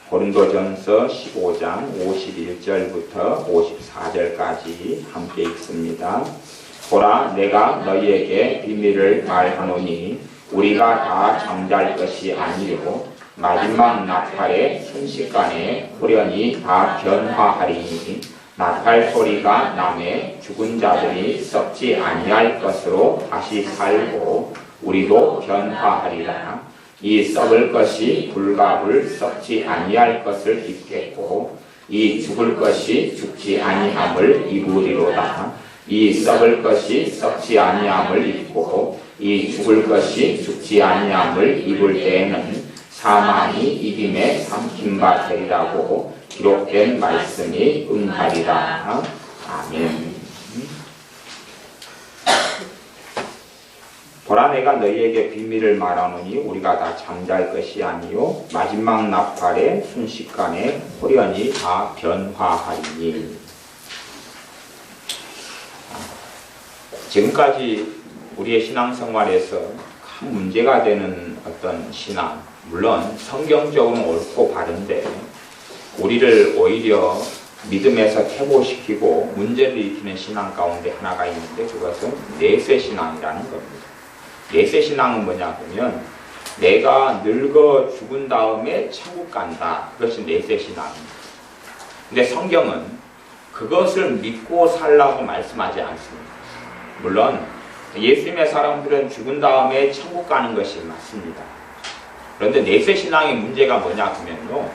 고린도전서 15장 51절부터 54절까지 함께 읽습니다. 보라, 내가 너희에게 비밀을 말하노니 우리가 다 잠잘 것이 아니요 마지막 나팔의 순식간에 후련히 다 변화하리니 나팔 소리가 나매 죽은 자들이 썩지 아니할 것으로 다시 살고 우리도 변화하리라. 이 썩을 것이 불과 불 썩지 아니할 것을 입겠고 이 죽을 것이 죽지 아니함을 입으리로다. 이 썩을 것이 썩지 아니함을 입고 이 죽을 것이 죽지 아니함을 입을 때에는 사망이 이김에 삼킴바 되리라고 기록된 말씀이 응하리라. 아멘. 보라, 내가 너희에게 비밀을 말하노니 우리가 다 잠잘 것이 아니요 마지막 나팔의 순식간에 호련히 다 변화하리니. 지금까지 우리의 신앙생활에서 큰 문제가 되는 어떤 신앙, 물론 성경적으로는 옳고 바른데 우리를 오히려 믿음에서 퇴보시키고 문제를 일으키는 신앙 가운데 하나가 있는데 그것은 내세신앙이라는 겁니다. 내세신앙은 뭐냐 하면 내가 늙어 죽은 다음에 천국 간다. 그것이 내세신앙입니다. 근데 성경은 그것을 믿고 살라고 말씀하지 않습니다. 물론 예수님의 사람들은 죽은 다음에 천국 가는 것이 맞습니다. 그런데 내세신앙의 문제가 뭐냐 하면요,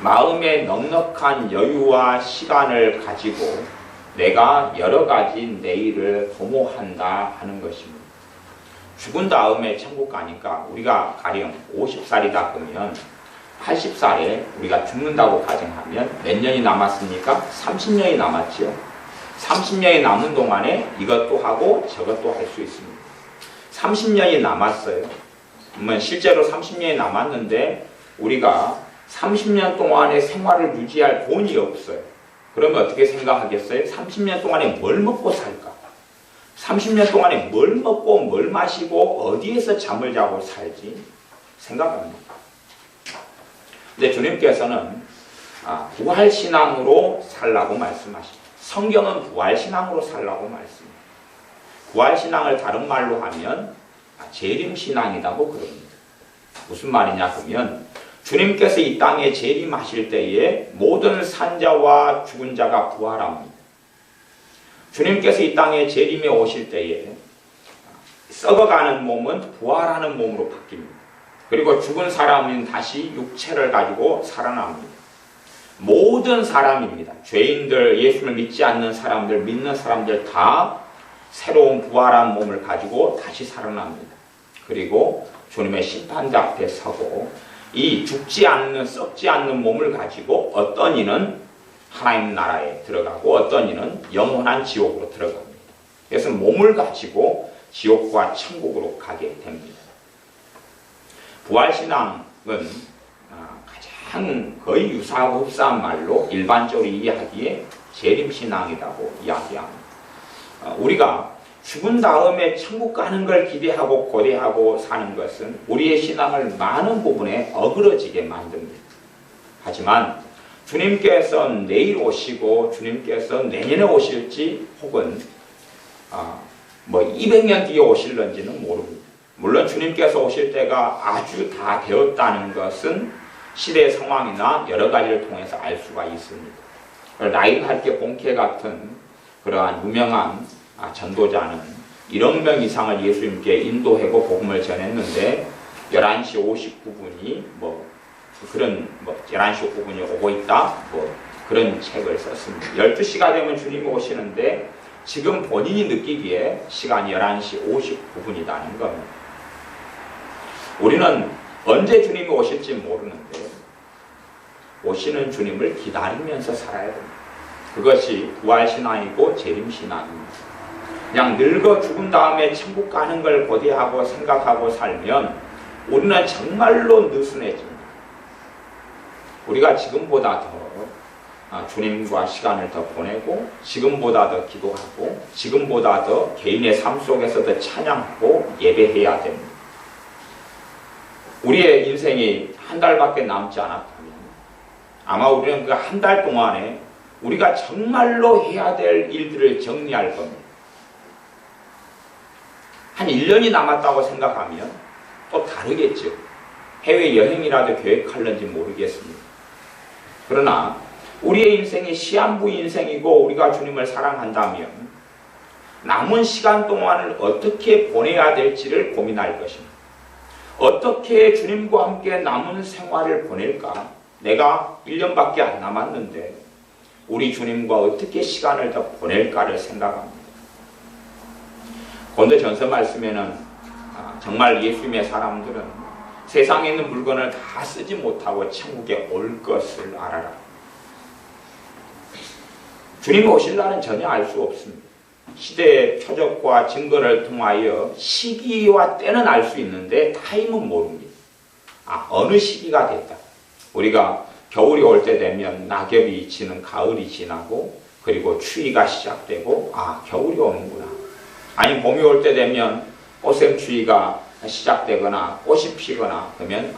마음에 넉넉한 여유와 시간을 가지고 내가 여러 가지 내일을 도모한다 하는 것입니다. 죽은 다음에 천국 가니까 우리가 가령 50살이다 그러면 80살에 우리가 죽는다고 가정하면 몇 년이 남았습니까? 30년이 남았죠. 30년이 남은 동안에 이것도 하고 저것도 할 수 있습니다. 30년이 남았어요. 그러면 실제로 30년이 남았는데 우리가 30년 동안의 생활을 유지할 돈이 없어요. 그러면 어떻게 생각하겠어요? 30년 동안에 뭘 먹고 살까? 30년 동안에 뭘 먹고 뭘 마시고 어디에서 잠을 자고 살지? 생각합니다. 근데 주님께서는 부활신앙으로 살라고 말씀하십니다. 성경은 부활신앙으로 살라고 말씀합니다. 부활신앙을 다른 말로 하면 재림신앙이라고 그럽니다. 무슨 말이냐 그러면 주님께서 이 땅에 재림하실 때에 모든 산자와 죽은 자가 부활합니다. 주님께서 이 땅에 재림에 오실 때에 썩어가는 몸은 부활하는 몸으로 바뀝니다. 그리고 죽은 사람은 다시 육체를 가지고 살아납니다. 모든 사람입니다. 죄인들, 예수를 믿지 않는 사람들, 믿는 사람들 다 새로운 부활한 몸을 가지고 다시 살아납니다. 그리고 주님의 심판대 앞에 서고 이 죽지 않는, 썩지 않는 몸을 가지고 어떤 이는 하나님 나라에 들어가고 어떤 이는 영원한 지옥으로 들어갑니다. 그래서 몸을 가지고 지옥과 천국으로 가게 됩니다. 부활신앙은 가장 거의 유사하고 흡사한 말로 일반적으로 이해하기에 재림신앙이라고 이야기합니다. 우리가 죽은 다음에 천국 가는 걸 기대하고 고대하고 사는 것은 우리의 신앙을 많은 부분에 어그러지게 만듭니다. 하지만 주님께서 내일 오시고 주님께서 내년에 오실지 혹은 200년 뒤에 오실런지는 모릅니다. 물론 주님께서 오실 때가 아주 다 되었다는 것은 시대 상황이나 여러 가지를 통해서 알 수가 있습니다. 라인하르트 본케 같은 그러한 유명한 전도자는 1억 명 이상을 예수님께 인도하고 복음을 전했는데 11시 59분이 11시 59분이 오고 있다 그런 책을 썼습니다. 12시가 되면 주님이 오시는데 지금 본인이 느끼기에 시간이 11시 59분이라는 겁니다. 우리는 언제 주님이 오실지 모르는데 오시는 주님을 기다리면서 살아야 됩니다. 그것이 부활신앙이고 재림신앙입니다. 그냥 늙어 죽은 다음에 천국 가는 걸 고대하고 생각하고 살면 우리는 정말로 느슨해집니다. 우리가 지금보다 더 주님과 시간을 더 보내고 지금보다 더 기도하고 지금보다 더 개인의 삶 속에서 더 찬양하고 예배해야 됩니다. 우리의 인생이 한 달밖에 남지 않았다면 아마 우리는 그 한 달 동안에 우리가 정말로 해야 될 일들을 정리할 겁니다. 한 1년이 남았다고 생각하면 또 다르겠죠. 해외여행이라도 계획할는지 모르겠습니다. 그러나 우리의 인생이 시한부 인생이고 우리가 주님을 사랑한다면 남은 시간 동안을 어떻게 보내야 될지를 고민할 것입니다. 어떻게 주님과 함께 남은 생활을 보낼까? 내가 1년밖에 안 남았는데 우리 주님과 어떻게 시간을 더 보낼까를 생각합니다. 고린도전서 말씀에는 정말 예수님의 사람들은 세상에 있는 물건을 다 쓰지 못하고 천국에 올 것을 알아라. 주님이 오실 날은 전혀 알 수 없습니다. 시대의 표적과 증거를 통하여 시기와 때는 알 수 있는데 타임은 모릅니다. 어느 시기가 됐다. 우리가 겨울이 올 때 되면 낙엽이 지는 가을이 지나고 그리고 추위가 시작되고 겨울이 오는구나. 아니 봄이 올 때 되면 꽃샘추위가 시작되거나 꽃이 피거나 그러면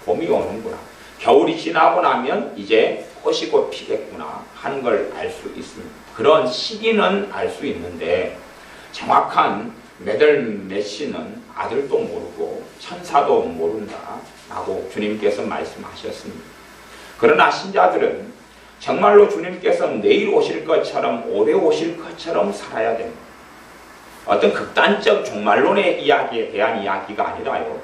봄이 오는구나. 겨울이 지나고 나면 이제 꽃이 곧 피겠구나 하는 걸 알 수 있습니다. 그런 시기는 알 수 있는데 정확한 몇월 몇 시는 아들도 모르고 천사도 모른다 라고 주님께서 말씀하셨습니다. 그러나 신자들은 정말로 주님께서 내일 오실 것처럼 오래 오실 것처럼 살아야 됩니다. 어떤 극단적 종말론의 이야기에 대한 이야기가 아니라요.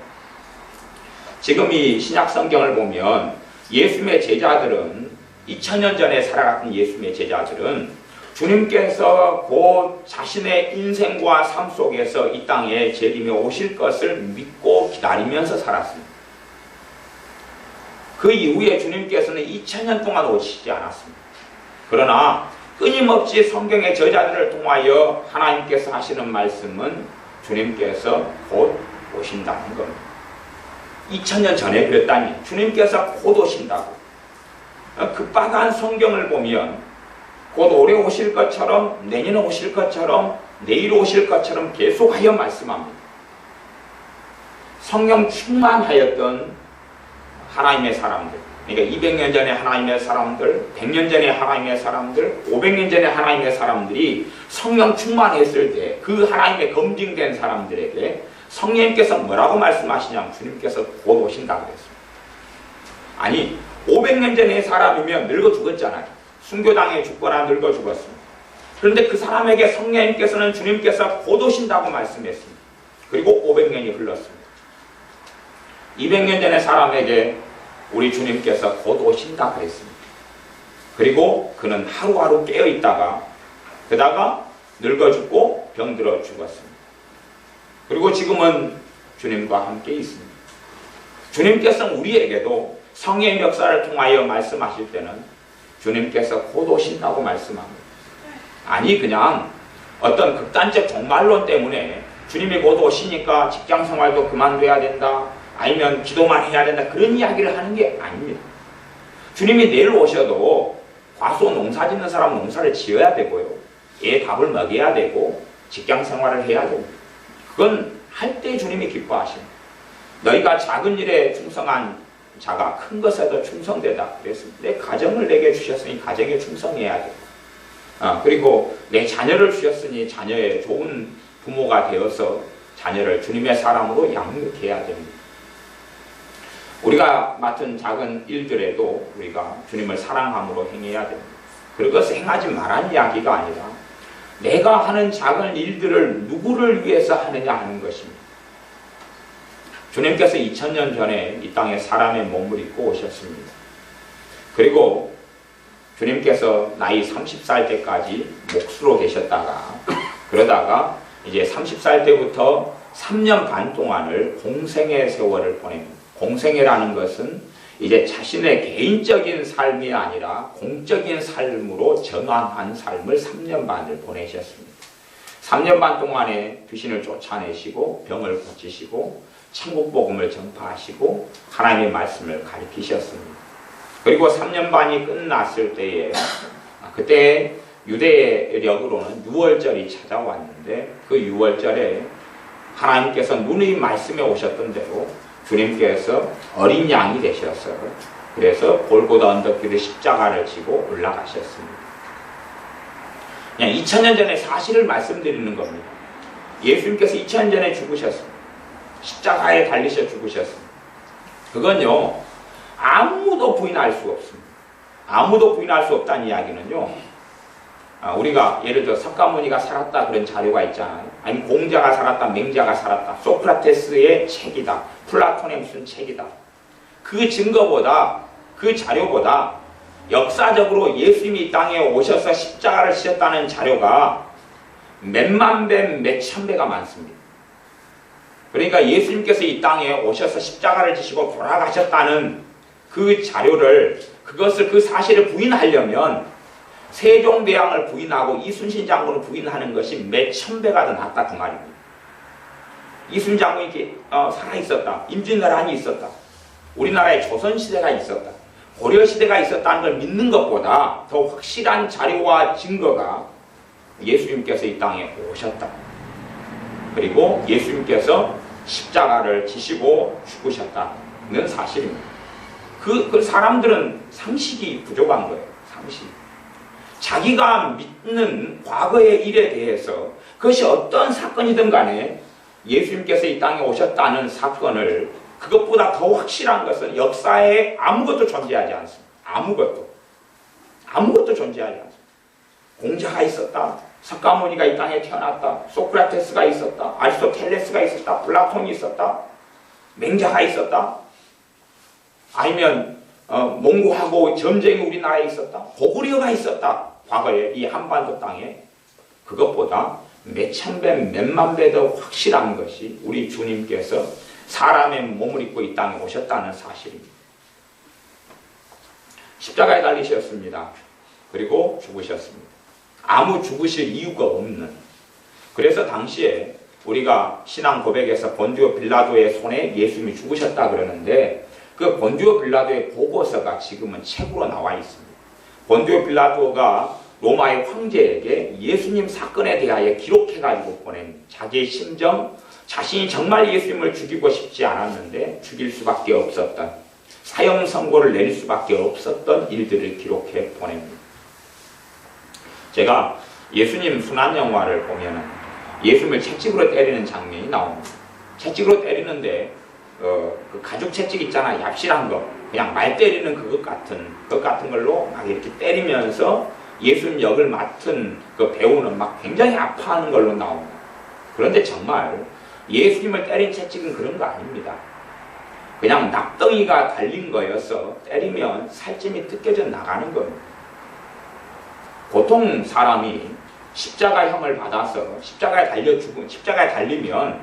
지금 이 신약 성경을 보면 예수님의 제자들은 2000년 전에 살아갔던 예수님의 제자들은 주님께서 곧 자신의 인생과 삶 속에서 이 땅에 재림에 오실 것을 믿고 기다리면서 살았습니다. 그 이후에 주님께서는 2000년 동안 오시지 않았습니다. 그러나 끊임없이 성경의 저자들을 통하여 하나님께서 하시는 말씀은 주님께서 곧 오신다는 겁니다. 2000년 전에 그랬다니 주님께서 곧 오신다고. 급박한 성경을 보면 곧 올해 오실 것처럼 내년에 오실 것처럼 내일 오실 것처럼 계속하여 말씀합니다. 성령 충만하였던 하나님의 사람들, 그러니까 200년 전에 하나님의 사람들, 100년 전에 하나님의 사람들, 500년 전에 하나님의 사람들이 성령 충만했을 때 그 하나님의 검증된 사람들에게 성령님께서 뭐라고 말씀하시냐면 주님께서 곧 오신다고 그랬습니다. 아니 500년 전의 사람이면 늙어 죽었잖아요. 순교당에 죽거나 늙어 죽었습니다. 그런데 그 사람에게 성령님께서는 주님께서 곧 오신다고 말씀했습니다. 그리고 500년이 흘렀습니다. 200년 전의 사람에게 우리 주님께서 곧 오신다 그랬습니다. 그리고 그는 하루하루 깨어있다가 그다가 늙어 죽고 병들어 죽었습니다. 그리고 지금은 주님과 함께 있습니다. 주님께서는 우리에게도 성령의 역사를 통하여 말씀하실 때는 주님께서 곧 오신다고 말씀합니다. 아니 그냥 어떤 극단적 종말론 때문에 주님이 곧 오시니까 직장생활도 그만둬야 된다, 아니면 기도만 해야 된다, 그런 이야기를 하는 게 아닙니다. 주님이 내일 오셔도 과수 농사 짓는 사람은 농사를 지어야 되고요, 애 밥을 먹여야 되고 직장생활을 해야 됩니다. 그건 할 때 주님이 기뻐하십니다. 너희가 작은 일에 충성한 자가 큰 것에도 충성되다 그랬습니다. 내 가정을 내게 주셨으니 가정에 충성해야 돼. 그리고 내 자녀를 주셨으니 자녀의 좋은 부모가 되어서 자녀를 주님의 사람으로 양육해야 됩니다. 우리가 맡은 작은 일들에도 우리가 주님을 사랑함으로 행해야 됩니다. 그것을 행하지 말라는 이야기가 아니라 내가 하는 작은 일들을 누구를 위해서 하느냐 하는 것입니다. 주님께서 2000년 전에 이 땅에 사람의 몸을 입고 오셨습니다. 그리고 주님께서 나이 30살 때까지 몫으로 계셨다가 그러다가 이제 30살 때부터 3년 반 동안을 공생의 세월을 보냅니다. 공생애라는 것은 이제 자신의 개인적인 삶이 아니라 공적인 삶으로 전환한 삶을 3년 반을 보내셨습니다. 3년 반 동안에 귀신을 쫓아내시고 병을 고치시고 천국 복음을 전파하시고 하나님의 말씀을 가르치셨습니다. 그리고 3년 반이 끝났을 때에 그때 유대력으로는 유월절이 찾아왔는데 그 유월절에 하나님께서 누누이 말씀해 오셨던 대로 주님께서 어린 양이 되셔서 그래서 골고다 언덕길에 십자가를 지고 올라가셨습니다. 그냥 2000년 전의 사실을 말씀드리는 겁니다. 예수님께서 2000년 전에 죽으셨습니다. 십자가에 달리셔 죽으셨습니다. 그건요, 아무도 부인할 수 없습니다. 아무도 부인할 수 없다는 이야기는요, 우리가 예를 들어 석가모니가 살았다 그런 자료가 있잖아요. 아니면 공자가 살았다, 맹자가 살았다, 소크라테스의 책이다, 플라톤의 무슨 책이다. 그 증거보다, 그 자료보다 역사적으로 예수님이 이 땅에 오셔서 십자가를 지셨다는 자료가 몇만 배, 몇천 배가 많습니다. 그러니까 예수님께서 이 땅에 오셔서 십자가를 지시고 돌아가셨다는 그 자료를, 그 사실을 부인하려면 세종대왕을 부인하고 이순신 장군을 부인하는 것이 몇천 배가 더 낫다 그 말입니다. 이순신 장군이 살아있었다. 임진왜란이 있었다. 우리나라에 조선시대가 있었다. 고려시대가 있었다는 걸 믿는 것보다 더 확실한 자료와 증거가 예수님께서 이 땅에 오셨다. 그리고 예수님께서 십자가를 지시고 죽으셨다는 사실입니다. 그 사람들은 상식이 부족한 거예요. 상식. 자기가 믿는 과거의 일에 대해서 그것이 어떤 사건이든 간에 예수님께서 이 땅에 오셨다는 사건을 그것보다 더 확실한 것은 역사에 아무것도 존재하지 않습니다. 아무것도 존재하지 않습니다. 공자가 있었다. 석가모니가 이 땅에 태어났다. 소크라테스가 있었다. 아리스토텔레스가 있었다. 플라톤이 있었다. 맹자가 있었다. 아니면 몽고하고 전쟁이 우리나라에 있었다. 고구려가 있었다. 과거에 이 한반도 땅에. 그것보다 몇천 배, 몇만 배 더 확실한 것이 우리 주님께서 사람의 몸을 입고 이 땅에 오셨다는 사실입니다. 십자가에 달리셨습니다. 그리고 죽으셨습니다. 아무 죽으실 이유가 없는. 그래서 당시에 우리가 신앙 고백에서 본디오 빌라도의 손에 예수님이 죽으셨다 그러는데 그 본디오 빌라도의 보고서가 지금은 책으로 나와 있습니다. 본디오 빌라도가 로마의 황제에게 예수님 사건에 대하여 기록해가지고 보낸 자기의 심정, 자신이 정말 예수님을 죽이고 싶지 않았는데 죽일 수밖에 없었던, 사형 선고를 내릴 수밖에 없었던 일들을 기록해 보냅니다. 제가 예수님 순환 영화를 보면 예수님을 채찍으로 때리는 장면이 나옵니다. 채찍으로 때리는데 그 가죽 채찍 있잖아, 얍실한 거, 그냥 말 때리는 그것 같은 걸로 막 이렇게 때리면서 예수님 역을 맡은 그 배우는 막 굉장히 아파하는 걸로 나옵니다. 그런데 정말 예수님을 때린 채찍은 그런 거 아닙니다. 그냥 낙덩이가 달린 거여서 때리면 살점이 뜯겨져 나가는 겁니다. 보통 사람이 십자가형을 받아서 십자가에 달리면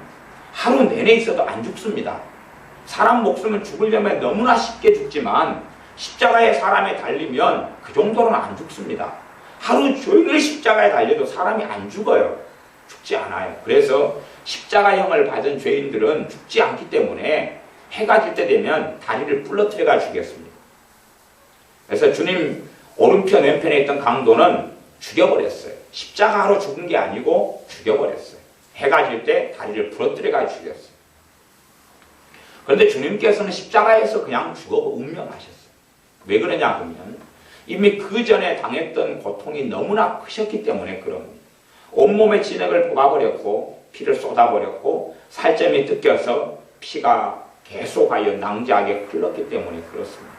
하루 내내 있어도 안 죽습니다. 사람 목숨은 죽으려면 너무나 쉽게 죽지만 십자가에 사람에 달리면 그 정도로는 안 죽습니다. 하루 종일 십자가에 달려도 사람이 안 죽어요. 죽지 않아요. 그래서 십자가형을 받은 죄인들은 죽지 않기 때문에 해가 질 때 되면 다리를 부러뜨려가 죽였습니다. 그래서 주님 오른편 왼편에 있던 강도는 죽여버렸어요. 십자가로 죽은 게 아니고 죽여버렸어요. 해가 질 때 다리를 부러뜨려가 죽였어요. 그런데 주님께서는 십자가에서 그냥 죽어 운명하셨어요. 왜 그러냐 하면 이미 그 전에 당했던 고통이 너무나 크셨기 때문에 그럽니다. 온몸에 진액을 뽑아버렸고 피를 쏟아버렸고 살점이 뜯겨서 피가 계속하여 낭자하게 흘렀기 때문에 그렇습니다.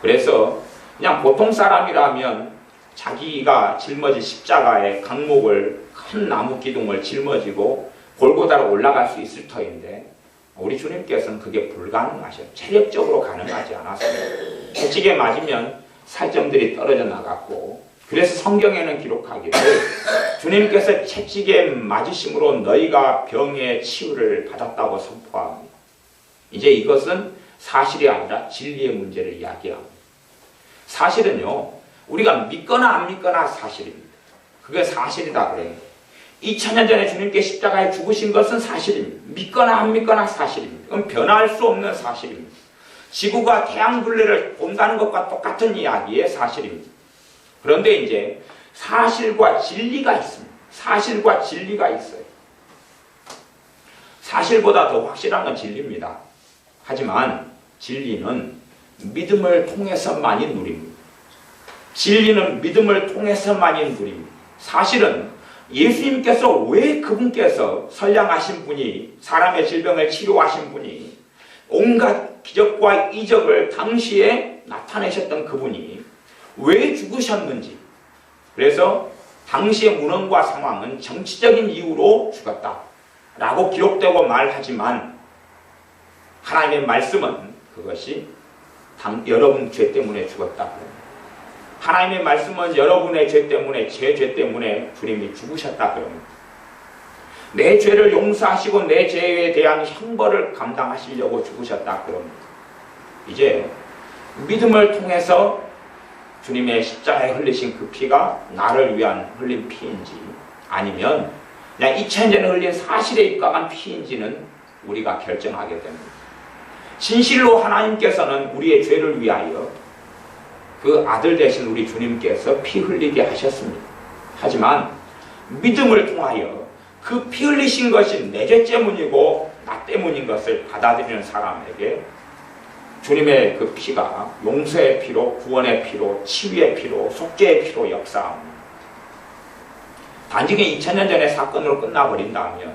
그래서 그냥 보통 사람이라면 자기가 짊어진 십자가에 강목을 큰 나무 기둥을 짊어지고 골고다로 올라갈 수 있을 터인데 우리 주님께서는 그게 불가능하셔요. 체력적으로 가능하지 않았어요. 채찍에 맞으면 살점들이 떨어져 나갔고 그래서 성경에는 기록하기를 주님께서 채찍에 맞으심으로 너희가 병의 치유를 받았다고 선포합니다. 이제 이것은 사실이 아니라 진리의 문제를 이야기합니다. 사실은요, 우리가 믿거나 안 믿거나 사실입니다. 그게 사실이다 그래요. 2000년 전에 주님께 십자가에 죽으신 것은 사실입니다. 믿거나 안 믿거나 사실입니다. 그건 변할 수 없는 사실입니다. 지구가 태양둘레를 본다는 것과 똑같은 이야기의 사실입니다. 그런데 이제 사실과 진리가 있습니다. 사실과 진리가 있어요. 사실보다 더 확실한 건 진리입니다. 하지만 진리는 믿음을 통해서만이 누립니다. 진리는 믿음을 통해서만이 누립니다. 사실은 예수님께서 왜 그분께서 선량하신 분이, 사람의 질병을 치료하신 분이, 온갖 기적과 이적을 당시에 나타내셨던 그분이 왜 죽으셨는지, 그래서 당시의 문헌과 상황은 정치적인 이유로 죽었다 라고 기록되고 말하지만, 하나님의 말씀은 그것이 여러분 죄 때문에 죽었다. 하나님의 말씀은 여러분의 죄 때문에, 제 죄 때문에 주님이 죽으셨다 그럽니다. 내 죄를 용서하시고 내 죄에 대한 형벌을 감당하시려고 죽으셨다 그럽니다. 이제 믿음을 통해서 주님의 십자가에 흘리신 그 피가 나를 위한 흘린 피인지, 아니면 그냥 2000년 전에 흘린 사실에 입각한 피인지는 우리가 결정하게 됩니다. 진실로 하나님께서는 우리의 죄를 위하여 그 아들 되신 우리 주님께서 피 흘리게 하셨습니다. 하지만 믿음을 통하여 그 피 흘리신 것이 내 죄 때문이고 나 때문인 것을 받아들이는 사람에게 주님의 그 피가 용서의 피로, 구원의 피로, 치유의 피로, 속죄의 피로 역사합니다. 단지 2000년 전의 사건으로 끝나버린다면,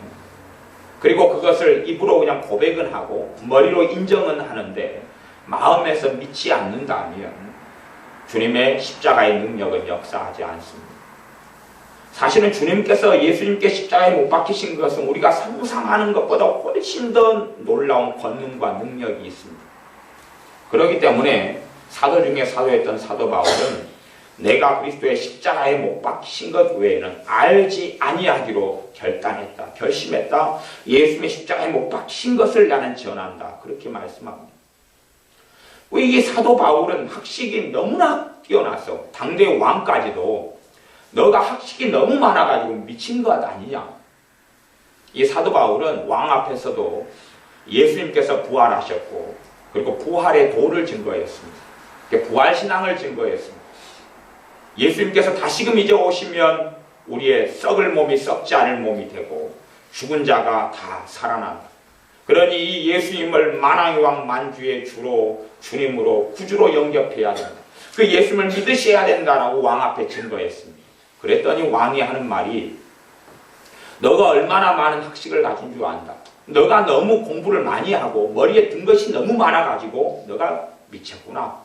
그리고 그것을 입으로 그냥 고백은 하고 머리로 인정은 하는데 마음에서 믿지 않는다면 주님의 십자가의 능력은 역사하지 않습니다. 사실은 주님께서 예수님께 십자가에 못 박히신 것은 우리가 상상하는 것보다 훨씬 더 놀라운 권능과 능력이 있습니다. 그렇기 때문에 사도 중에 사도였던 사도 바울은 내가 그리스도의 십자가에 못 박히신 것 외에는 알지 아니하기로 결단했다, 결심했다. 예수님의 십자가에 못 박히신 것을 나는 전한다. 그렇게 말씀합니다. 이 사도 바울은 학식이 너무나 뛰어나서 당대 왕까지도 너가 학식이 너무 많아가지고 미친 것 아니냐. 이 사도 바울은 왕 앞에서도 예수님께서 부활하셨고, 그리고 부활의 도를 증거했습니다. 부활신앙을 증거했습니다. 예수님께서 다시금 이제 오시면 우리의 썩을 몸이 썩지 않을 몸이 되고 죽은 자가 다 살아난다. 그러니 이 예수님을 만왕의 왕 만주의 주로, 주님으로, 구주로 영접해야 된다. 그 예수님을 믿으셔야 된다라고 왕 앞에 증거했습니다. 그랬더니 왕이 하는 말이, 너가 얼마나 많은 학식을 가진 줄 안다. 너가 너무 공부를 많이 하고 머리에 든 것이 너무 많아가지고 너가 미쳤구나.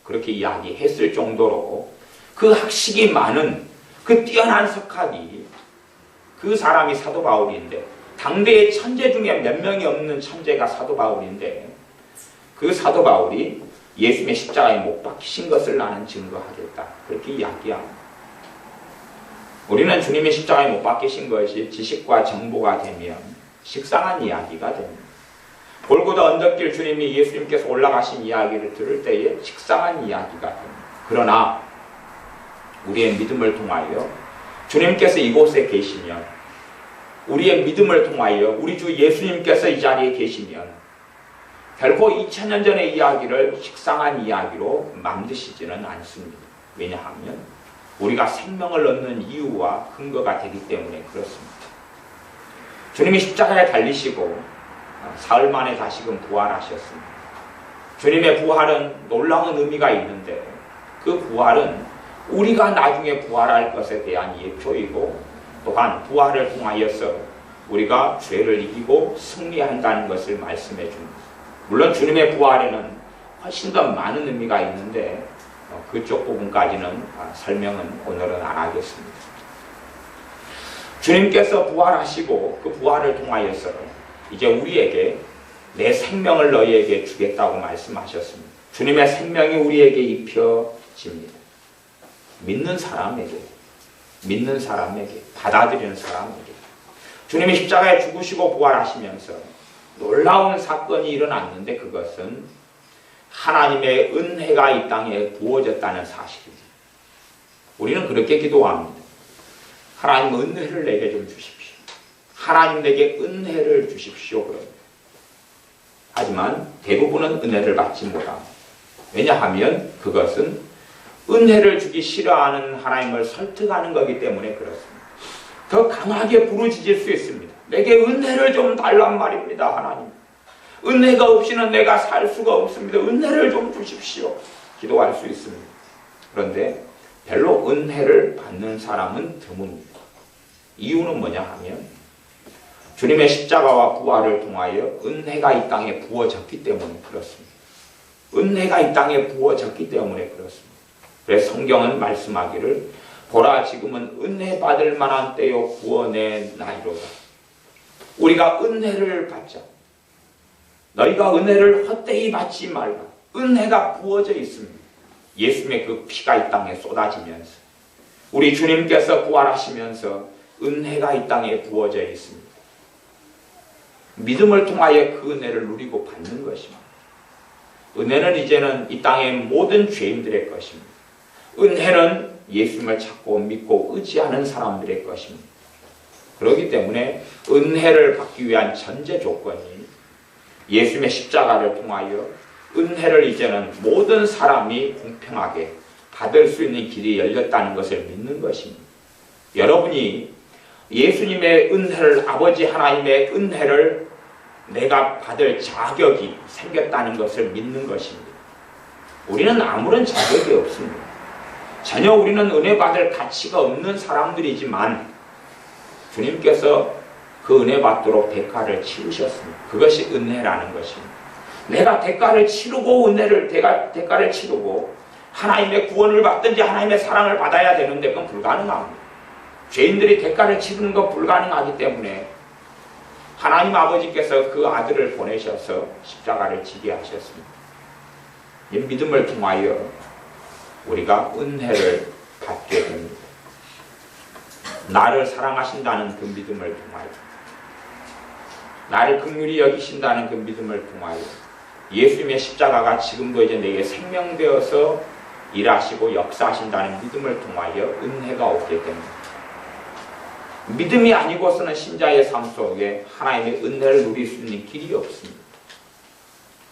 그렇게 이야기했을 정도로 그 학식이 많은 그 뛰어난 석학이, 그 사람이 사도 바울인데, 당대의 천재 중에 몇 명이 없는 천재가 사도 바울인데, 그 사도 바울이 예수님의 십자가에 못 박히신 것을 나는 증거하겠다. 그렇게 이야기합니다. 우리는 주님의 십자가에 못 박히신 것이 지식과 정보가 되면 식상한 이야기가 됩니다. 골고다 언덕길 주님이 예수님께서 올라가신 이야기를 들을 때에 식상한 이야기가 됩니다. 그러나 우리의 믿음을 통하여 주님께서 이곳에 계시면, 우리의 믿음을 통하여 우리 주 예수님께서 이 자리에 계시면 결코 2000년 전의 이야기를 식상한 이야기로 만드시지는 않습니다. 왜냐하면 우리가 생명을 얻는 이유와 근거가 되기 때문에 그렇습니다. 주님이 십자가에 달리시고 사흘 만에 다시금 부활하셨습니다. 주님의 부활은 놀라운 의미가 있는데, 그 부활은 우리가 나중에 부활할 것에 대한 예표이고, 또한 부활을 통하여서 우리가 죄를 이기고 승리한다는 것을 말씀해 줍니다. 물론 주님의 부활에는 훨씬 더 많은 의미가 있는데 그쪽 부분까지는 설명은 오늘은 안 하겠습니다. 주님께서 부활하시고 그 부활을 통하여서 이제 우리에게 내 생명을 너희에게 주겠다고 말씀하셨습니다. 주님의 생명이 우리에게 입혀집니다. 믿는 사람에게, 받아들이는 사람에게. 주님이 십자가에 죽으시고 부활하시면서 놀라운 사건이 일어났는데, 그것은 하나님의 은혜가 이 땅에 부어졌다는 사실이죠. 우리는 그렇게 기도합니다. 하나님 은혜를 내게 좀 주십시오. 하나님 내게 은혜를 주십시오. 그럽니다. 하지만 대부분은 은혜를 받지 못합니다. 왜냐하면 그것은 은혜를 주기 싫어하는 하나님을 설득하는 거기 때문에 그렇습니다. 더 강하게 부르짖을 수 있습니다. 내게 은혜를 좀 달란 말입니다. 하나님. 은혜가 없이는 내가 살 수가 없습니다. 은혜를 좀 주십시오. 기도할 수 있습니다. 그런데 별로 은혜를 받는 사람은 드뭅니다. 이유는 뭐냐 하면 주님의 십자가와 부활을 통하여 은혜가 이 땅에 부어졌기 때문에 그렇습니다. 은혜가 이 땅에 부어졌기 때문에 그렇습니다. 그래서 성경은 말씀하기를 보라 지금은 은혜 받을 만한 때요 구원의 날이로다. 우리가 은혜를 받자. 너희가 은혜를 헛되이 받지 말라. 은혜가 부어져 있습니다. 예수님의 그 피가 이 땅에 쏟아지면서 우리 주님께서 부활하시면서 은혜가 이 땅에 부어져 있습니다. 믿음을 통하여 그 은혜를 누리고 받는 것입니다. 은혜는 이제는 이 땅의 모든 죄인들의 것입니다. 은혜는 예수님을 찾고 믿고 의지하는 사람들의 것입니다. 그렇기 때문에 은혜를 받기 위한 전제 조건이 예수님의 십자가를 통하여 은혜를 이제는 모든 사람이 공평하게 받을 수 있는 길이 열렸다는 것을 믿는 것입니다. 여러분이 예수님의 은혜를, 아버지 하나님의 은혜를 내가 받을 자격이 생겼다는 것을 믿는 것입니다. 우리는 아무런 자격이 없습니다. 전혀 우리는 은혜 받을 가치가 없는 사람들이지만 주님께서 그 은혜 받도록 대가를 치르셨습니다. 그것이 은혜라는 것입니다. 내가 대가를 치르고 대가를 치르고 하나님의 구원을 받든지 하나님의 사랑을 받아야 되는데 그건 불가능합니다. 죄인들이 대가를 치르는 건 불가능하기 때문에 하나님 아버지께서 그 아들을 보내셔서 십자가를 지게 하셨습니다. 이 믿음을 통하여 우리가 은혜를 받게 됩니다. 나를 사랑하신다는 그 믿음을 통하여, 나를 긍휼히 여기신다는 그 믿음을 통하여 예수님의 십자가가 지금도 이제 내게 생명되어서 일하시고 역사하신다는 믿음을 통하여 은혜가 오게 됩니다. 믿음이 아니고서는 신자의 삶 속에 하나님의 은혜를 누릴 수 있는 길이 없습니다.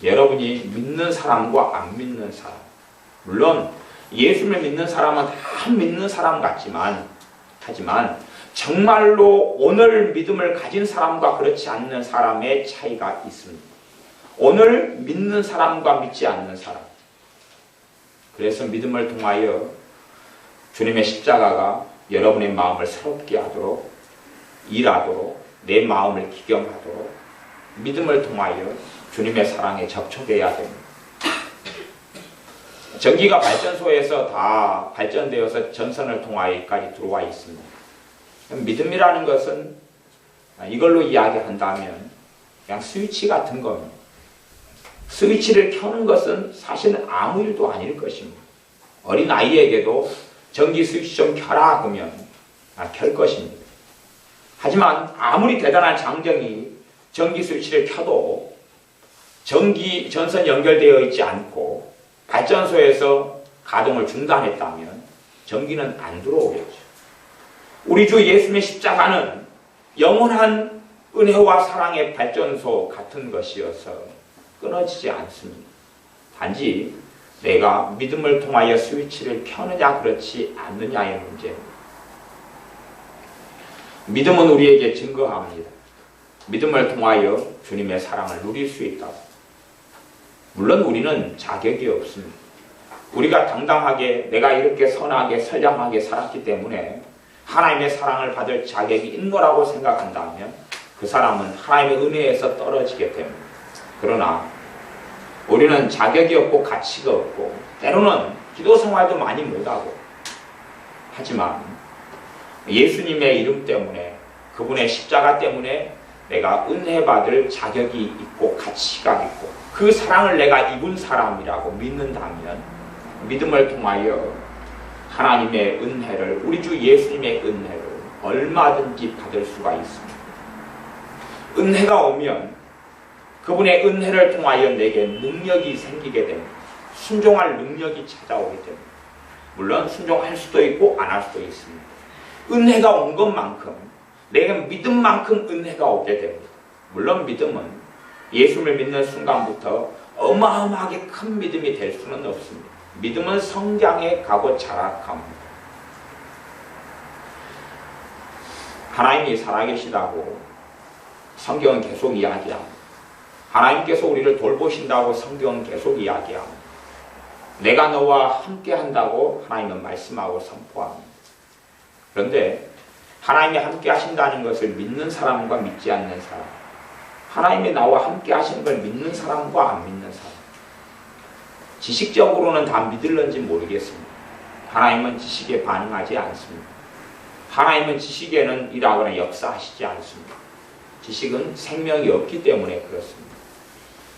여러분이 믿는 사람과 안 믿는 사람, 물론 예수를 믿는 사람은 다 믿는 사람 같지만 하지만 정말로 오늘 믿음을 가진 사람과 그렇지 않는 사람의 차이가 있습니다. 오늘 믿는 사람과 믿지 않는 사람. 그래서 믿음을 통하여 주님의 십자가가 여러분의 마음을 새롭게 하도록, 일하도록, 내 마음을 기경하도록 믿음을 통하여 주님의 사랑에 접촉해야 됩니다. 전기가 발전소에서 다 발전되어서 전선을 통하여 여기까지 들어와 있습니다. 믿음이라는 것은 이걸로 이야기한다면 그냥 스위치 같은 겁니다. 스위치를 켜는 것은 사실은 아무 일도 아닐 것입니다. 어린 아이에게도 전기 스위치 좀 켜라 그러면 켤 것입니다. 하지만 아무리 대단한 장정이 전기 스위치를 켜도 전선 연결되어 있지 않고 발전소에서 가동을 중단했다면 전기는 안 들어오겠죠. 우리 주 예수님의 십자가는 영원한 은혜와 사랑의 발전소 같은 것이어서 끊어지지 않습니다. 단지 내가 믿음을 통하여 스위치를 켜느냐 그렇지 않느냐의 문제입니다. 믿음은 우리에게 증거합니다. 믿음을 통하여 주님의 사랑을 누릴 수 있다고. 물론 우리는 자격이 없습니다. 우리가 당당하게 내가 이렇게 선하게 선량하게 살았기 때문에 하나님의 사랑을 받을 자격이 있는 거라고 생각한다면 그 사람은 하나님의 은혜에서 떨어지게 됩니다. 그러나 우리는 자격이 없고 가치가 없고 때로는 기도 생활도 많이 못하고 하지만 예수님의 이름 때문에 그분의 십자가 때문에 내가 은혜 받을 자격이 있고 가치가 있고 그 사랑을 내가 입은 사람이라고 믿는다면 믿음을 통하여 하나님의 은혜를, 우리 주 예수님의 은혜를 얼마든지 받을 수가 있습니다. 은혜가 오면 그분의 은혜를 통하여 내게 능력이 생기게 됩니다. 순종할 능력이 찾아오게 됩니다. 물론 순종할 수도 있고 안 할 수도 있습니다. 은혜가 온 것만큼 내가 믿음만큼 은혜가 오게 됩니다. 물론 믿음은 예수를 믿는 순간부터 어마어마하게 큰 믿음이 될 수는 없습니다. 믿음은 성장해 가고 자라갑니다. 하나님이 살아계시다고 성경은 계속 이야기합니다. 하나님께서 우리를 돌보신다고 성경은 계속 이야기합니다. 내가 너와 함께 한다고 하나님은 말씀하고 선포합니다. 그런데 하나님이 함께 하신다는 것을 믿는 사람과 믿지 않는 사람, 하나님이 나와 함께 하시는 걸 믿는 사람과 안 믿는 사람, 지식적으로는 다 믿을런지 모르겠습니다. 하나님은 지식에 반응하지 않습니다. 하나님은 지식에는 일하거나 역사하시지 않습니다. 지식은 생명이 없기 때문에 그렇습니다.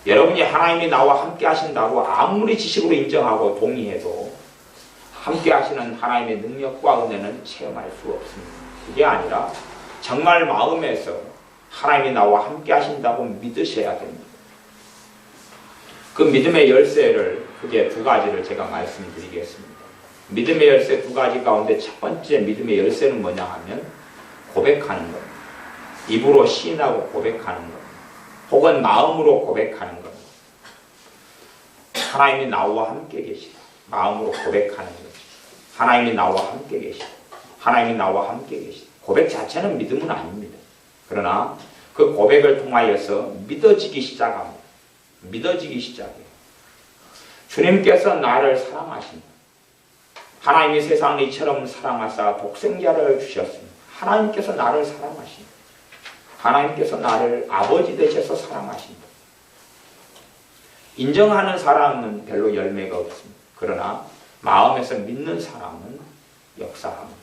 여러분이 하나님이 나와 함께 하신다고 아무리 지식으로 인정하고 동의해도 함께 하시는 하나님의 능력과 은혜는 체험할 수 없습니다. 그게 아니라 정말 마음에서 하나님이 나와 함께 하신다고 믿으셔야 됩니다. 그 믿음의 열쇠를 크게 두 가지를 제가 말씀드리겠습니다. 믿음의 열쇠 두 가지 가운데 첫 번째 믿음의 열쇠는 뭐냐 하면 고백하는 겁니다. 입으로 시인하고 고백하는 겁니다. 혹은 마음으로 고백하는 겁니다. 하나님이 나와 함께 계시다. 마음으로 고백하는 거죠. 하나님이 나와 함께 계시다. 하나님이 나와 함께 계시다. 고백 자체는 믿음은 아닙니다. 그러나 그 고백을 통하여서 믿어지기 시작합니다. 믿어지기 시작해요. 주님께서 나를 사랑하신다. 하나님이 세상을 이처럼 사랑하사 독생자를 주셨습니다. 하나님께서 나를 사랑하신다. 하나님께서 나를 아버지 되셔서 사랑하신다. 인정하는 사람은 별로 열매가 없습니다. 그러나 마음에서 믿는 사람은 역사합니다.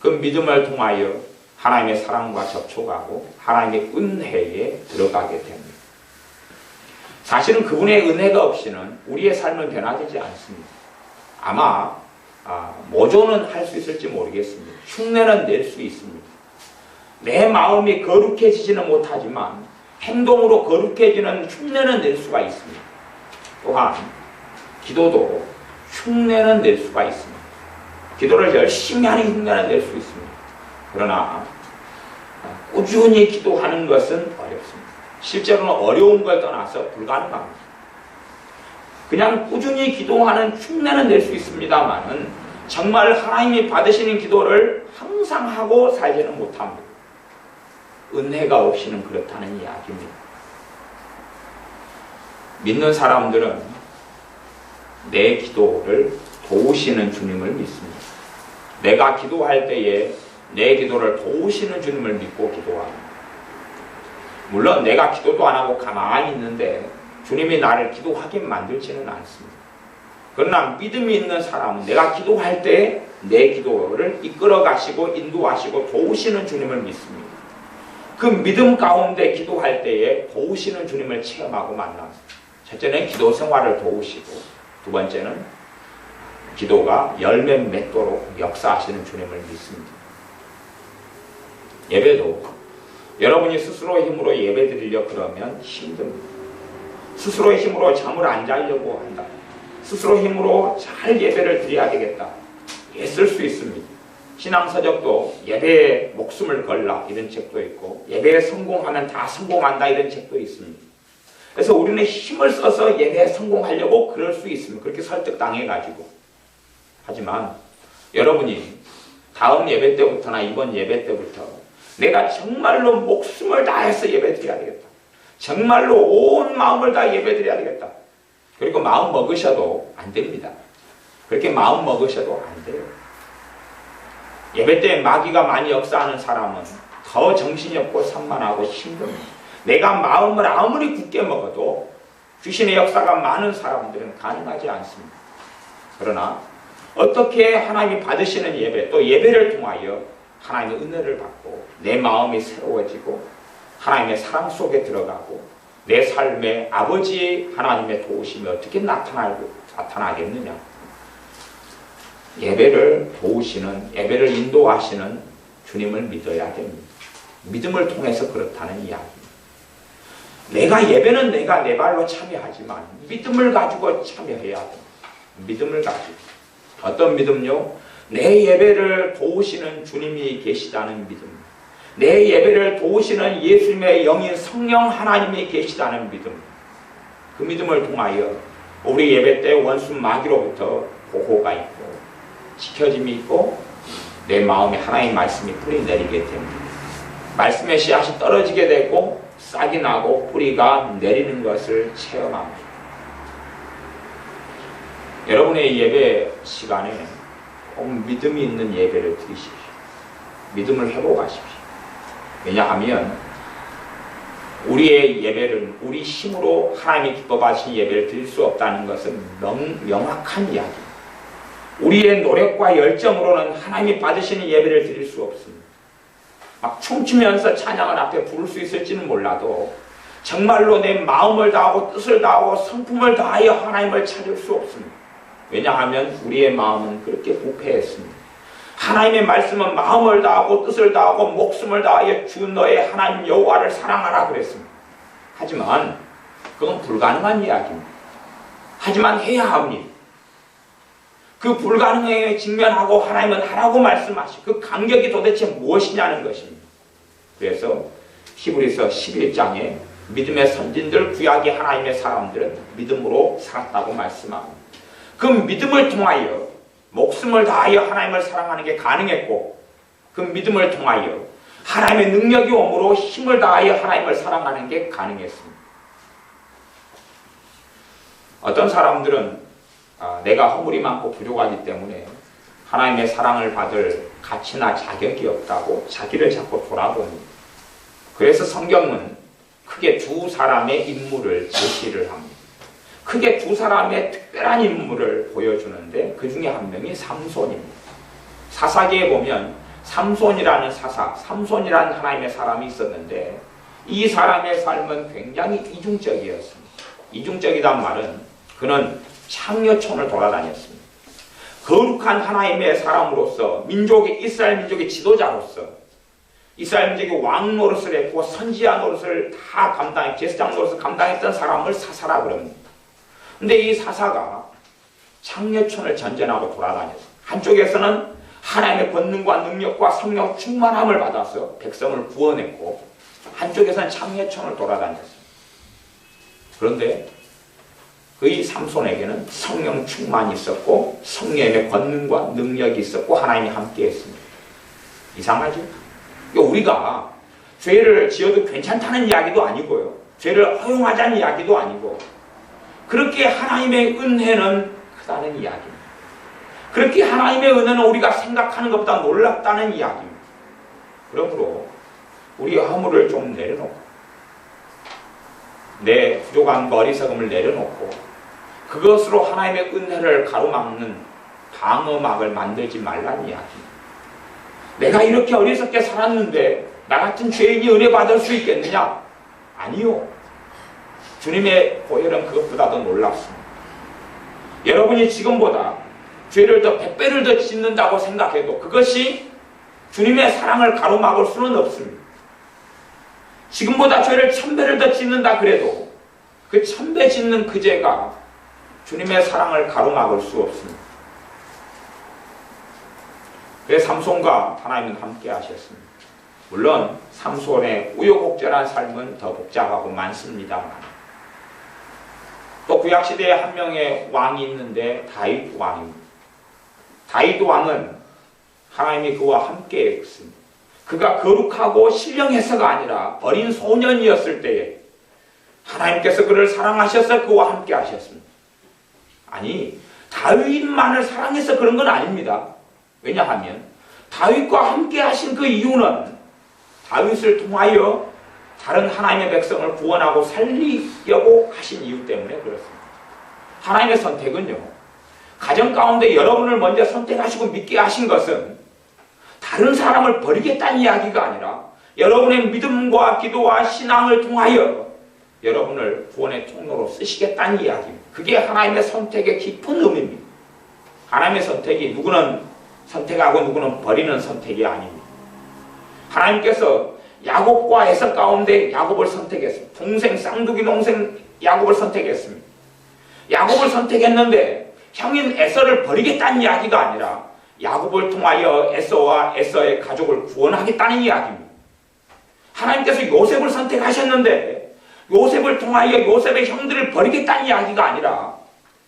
그 믿음을 통하여 하나님의 사랑과 접촉하고 하나님의 은혜에 들어가게 됩니다. 사실은 그분의 은혜가 없이는 우리의 삶은 변화되지 않습니다. 아마 모조는 할 수 있을지 모르겠습니다. 흉내는 낼 수 있습니다. 내 마음이 거룩해지지는 못하지만 행동으로 거룩해지는 흉내는 낼 수가 있습니다. 또한 기도도 흉내는 낼 수가 있습니다. 기도를 열심히 하는 흉내는 낼 수 있습니다. 그러나 꾸준히 기도하는 것은 어렵습니다. 실제로는 어려운 걸 떠나서 불가능합니다. 그냥 꾸준히 기도하는 흉내는 낼 수 있습니다만은 정말 하나님이 받으시는 기도를 항상 하고 살지는 못합니다. 은혜가 없이는 그렇다는 이야기입니다. 믿는 사람들은 내 기도를 도우시는 주님을 믿습니다. 내가 기도할 때에 내 기도를 도우시는 주님을 믿고 기도합니다. 물론 내가 기도도 안 하고 가만히 있는데 주님이 나를 기도하게 만들지는 않습니다. 그러나 믿음이 있는 사람은 내가 기도할 때 내 기도를 이끌어 가시고 인도하시고 도우시는 주님을 믿습니다. 그 믿음 가운데 기도할 때에 도우시는 주님을 체험하고 만납니다. 첫째는 기도 생활을 도우시고 두 번째는 기도가 열매 맺도록 역사하시는 주님을 믿습니다. 예배도 여러분이 스스로의 힘으로 예배 드리려 그러면 힘듭니다. 스스로의 힘으로 잠을 안 자려고 한다. 스스로의 힘으로 잘 예배를 드려야 되겠다. 애쓸 수 있습니다. 신앙서적도 예배에 목숨을 걸라 이런 책도 있고 예배에 성공하면 다 성공한다 이런 책도 있습니다. 그래서 우리는 힘을 써서 예배에 성공하려고 그럴 수 있습니다. 그렇게 설득당해가지고. 하지만 여러분이 다음 예배 때부터나 이번 예배 때부터 내가 정말로 목숨을 다해서 예배 드려야 되겠다. 정말로 온 마음을 다 예배 드려야 되겠다. 그리고 마음 먹으셔도 안 됩니다. 그렇게 마음 먹으셔도 안 돼요. 예배 때 마귀가 많이 역사하는 사람은 더 정신이 없고 산만하고 힘듭니다. 내가 마음을 아무리 굳게 먹어도 귀신의 역사가 많은 사람들은 가능하지 않습니다. 그러나 어떻게 하나님이 받으시는 예배, 또 예배를 통하여 하나님의 은혜를 받고 내 마음이 새로워지고 하나님의 사랑 속에 들어가고 내 삶에 아버지의 하나님의 도우심이 어떻게 나타나겠느냐. 예배를 도우시는, 예배를 인도하시는 주님을 믿어야 됩니다. 믿음을 통해서 그렇다는 이야기입니다. 내가 예배는 내가 내 발로 참여하지만 믿음을 가지고 참여해야 됩니다. 믿음을 가지고. 어떤 믿음요? 내 예배를 도우시는 주님이 계시다는 믿음. 내 예배를 도우시는 예수님의 영인 성령 하나님이 계시다는 믿음. 그 믿음을 통하여 우리 예배 때 원수 마귀로부터 보호가 있고 지켜짐이 있고 내 마음에 하나님의 말씀이 뿌리 내리게 됩니다. 말씀의 씨앗이 떨어지게 되고 싹이 나고 뿌리가 내리는 것을 체험합니다. 여러분의 예배 시간에 꼭 믿음이 있는 예배를 드리십시오. 믿음을 회복하십시오. 왜냐하면 우리의 예배를 우리 힘으로 하나님이 기뻐하신 예배를 드릴 수 없다는 것은 명확한 이야기입니다. 우리의 노력과 열정으로는 하나님이 받으시는 예배를 드릴 수 없습니다. 막 춤추면서 찬양을 앞에 부를 수 있을지는 몰라도 정말로 내 마음을 다하고 뜻을 다하고 성품을 다하여 하나님을 찾을 수 없습니다. 왜냐하면 우리의 마음은 그렇게 부패했습니다. 하나님의 말씀은 마음을 다하고 뜻을 다하고 목숨을 다하여 주 너의 하나님 여호와를 사랑하라 그랬습니다. 하지만 그건 불가능한 이야기입니다. 하지만 해야 합니다. 그 불가능에 직면하고 하나님은 하라고 말씀하시고 그 간격이 도대체 무엇이냐는 것입니다. 그래서 히브리서 11장에 믿음의 선진들 구약의 하나님의 사람들은 믿음으로 살았다고 말씀합니다. 그 믿음을 통하여 목숨을 다하여 하나님을 사랑하는 게 가능했고 그 믿음을 통하여 하나님의 능력이 오므로 힘을 다하여 하나님을 사랑하는 게 가능했습니다. 어떤 사람들은 내가 허물이 많고 부족하기 때문에 하나님의 사랑을 받을 가치나 자격이 없다고 자기를 자꾸 돌아봅니다. 그래서 성경은 크게 두 사람의 인물을 제시를 합니다. 크게 두 사람의 특별한 인물을 보여주는데 그 중에 한 명이 삼손입니다. 사사기에 보면 삼손이라는 삼손이라는 하나님의 사람이 있었는데 이 사람의 삶은 굉장히 이중적이었습니다. 이중적이란 말은 그는 창녀촌을 돌아다녔습니다. 거룩한 하나님의 사람으로서 이스라엘 민족의 지도자로서 이스라엘 민족의 왕 노릇을 했고 선지자 노릇을 다 제사장 노릇을 감당했던 사람을 사사라 그럽니다. 근데 이 사사가 창녀촌을 전전하고 돌아다녔어요. 한쪽에서는 하나님의 권능과 능력과 성령 충만함을 받아서 백성을 구원했고 한쪽에서는 창녀촌을 돌아다녔어요. 그런데 이 삼손에게는 성령 충만이 있었고 성령의 권능과 능력이 있었고 하나님이 함께 했습니다. 이상하죠? 우리가 죄를 지어도 괜찮다는 이야기도 아니고요. 죄를 허용하자는 이야기도 아니고 그렇게 하나님의 은혜는 크다는 이야기입니다. 그렇게 하나님의 은혜는 우리가 생각하는 것보다 놀랍다는 이야기입니다. 그러므로 우리 허물을 좀 내려놓고 내 부족한 어리석음을 내려놓고 그것으로 하나님의 은혜를 가로막는 방어막을 만들지 말라는 이야기입니다. 내가 이렇게 어리석게 살았는데 나 같은 죄인이 은혜 받을 수 있겠느냐? 아니요. 주님의 보혈은 그것보다 더 놀랍습니다. 여러분이 지금보다 죄를 더 100배를 더 짓는다고 생각해도 그것이 주님의 사랑을 가로막을 수는 없습니다. 지금보다 죄를 1000배를 더 짓는다 그래도 그 1000배 짓는 그 죄가 주님의 사랑을 가로막을 수 없습니다. 그래서 삼손과 하나님은 함께 하셨습니다. 물론 삼손의 우여곡절한 삶은 더 복잡하고 많습니다만 또 구약시대에 한 명의 왕이 있는데 다윗 왕입니다. 다윗 왕은 하나님이 그와 함께 했습니다. 그가 거룩하고 신령해서가 아니라 어린 소년이었을 때에 하나님께서 그를 사랑하셔서 그와 함께 하셨습니다. 아니 다윗만을 사랑해서 그런 건 아닙니다. 왜냐하면 다윗과 함께 하신 그 이유는 다윗을 통하여 다른 하나님의 백성을 구원하고 살리려고 하신 이유 때문에 그렇습니다. 하나님의 선택은요, 가정 가운데 여러분을 먼저 선택하시고 믿게 하신 것은 다른 사람을 버리겠다는 이야기가 아니라 여러분의 믿음과 기도와 신앙을 통하여 여러분을 구원의 통로로 쓰시겠다는 이야기입니다. 그게 하나님의 선택의 깊은 의미입니다. 하나님의 선택이 누구는 선택하고 누구는 버리는 선택이 아닙니다. 하나님께서 야곱과 에서 가운데 야곱을 선택했습니다. 동생 쌍둥이 동생 야곱을 선택했습니다. 야곱을 선택했는데 형인 에서를 버리겠다는 이야기가 아니라 야곱을 통하여 에서와 에서의 가족을 구원하겠다는 이야기입니다. 하나님께서 요셉을 선택하셨는데 요셉을 통하여 요셉의 형들을 버리겠다는 이야기가 아니라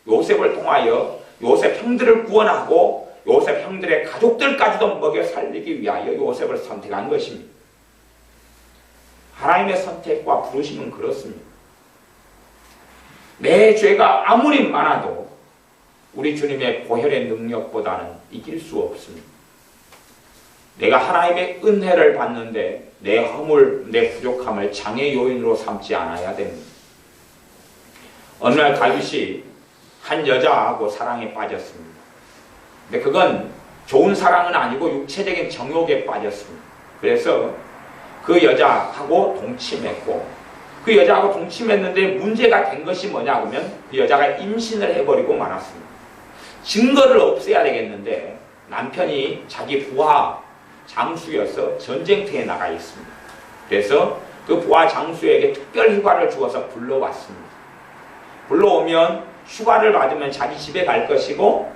요셉을 통하여 요셉 형들을 구원하고 요셉 형들의 가족들까지도 먹여 살리기 위하여 요셉을 선택한 것입니다. 하나님의 선택과 부르심은 그렇습니다. 내 죄가 아무리 많아도 우리 주님의 보혈의 능력보다는 이길 수 없습니다. 내가 하나님의 은혜를 받는데 내 허물, 내 부족함을 장애 요인으로 삼지 않아야 됩니다. 어느 날 다윗이 한 여자하고 사랑에 빠졌습니다. 근데 그건 좋은 사랑은 아니고 육체적인 정욕에 빠졌습니다. 그래서 그 여자하고 동침했고, 그 여자하고 동침했는데 문제가 된 것이 뭐냐 하면 그 여자가 임신을 해버리고 말았습니다. 증거를 없애야 되겠는데 남편이 자기 부하 장수여서 전쟁터에 나가 있습니다. 그래서 그 부하 장수에게 특별 휴가를 주어서 불러왔습니다. 불러오면 휴가를 받으면 자기 집에 갈 것이고,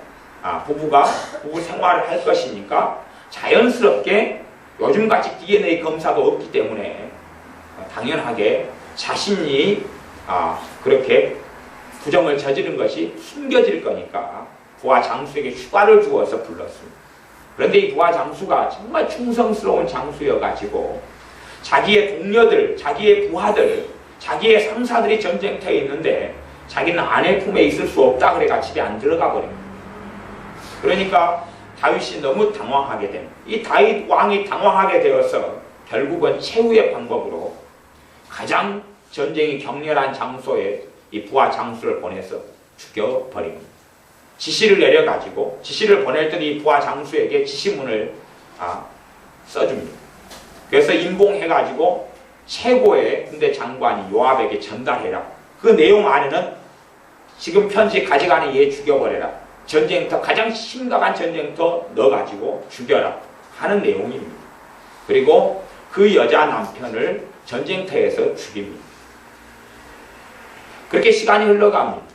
부부 생활을 할 것이니까 자연스럽게 요즘같이 DNA 검사도 없기 때문에 당연하게 자신이 그렇게 부정을 저지른 것이 숨겨질 거니까 부하 장수에게 휴가를 주어서 불렀습니다. 그런데 이 부하 장수가 정말 충성스러운 장수여가지고 자기의 동료들, 자기의 부하들, 자기의 상사들이 전쟁터에 있는데 자기는 아내 품에 있을 수 없다 그래가 집에 안 들어가 버립니다. 그러니까 다윗이 너무 당황하게 됩니다. 이 다윗 왕이 당황하게 되어서 결국은 최후의 방법으로 가장 전쟁이 격렬한 장소에 이 부하 장수를 보내서 죽여버립니다. 지시를 내려가지고 지시를 보낼 때 이 부하 장수에게 지시문을 써줍니다. 그래서 임봉해가지고 최고의 군대 장관이 요압에게 전달해라. 그 내용 안에는 지금 편지 가져가는 얘 죽여버려라. 전쟁터, 가장 심각한 전쟁터 넣어가지고 죽여라 하는 내용입니다. 그리고 그 여자 남편을 전쟁터에서 죽입니다. 그렇게 시간이 흘러갑니다.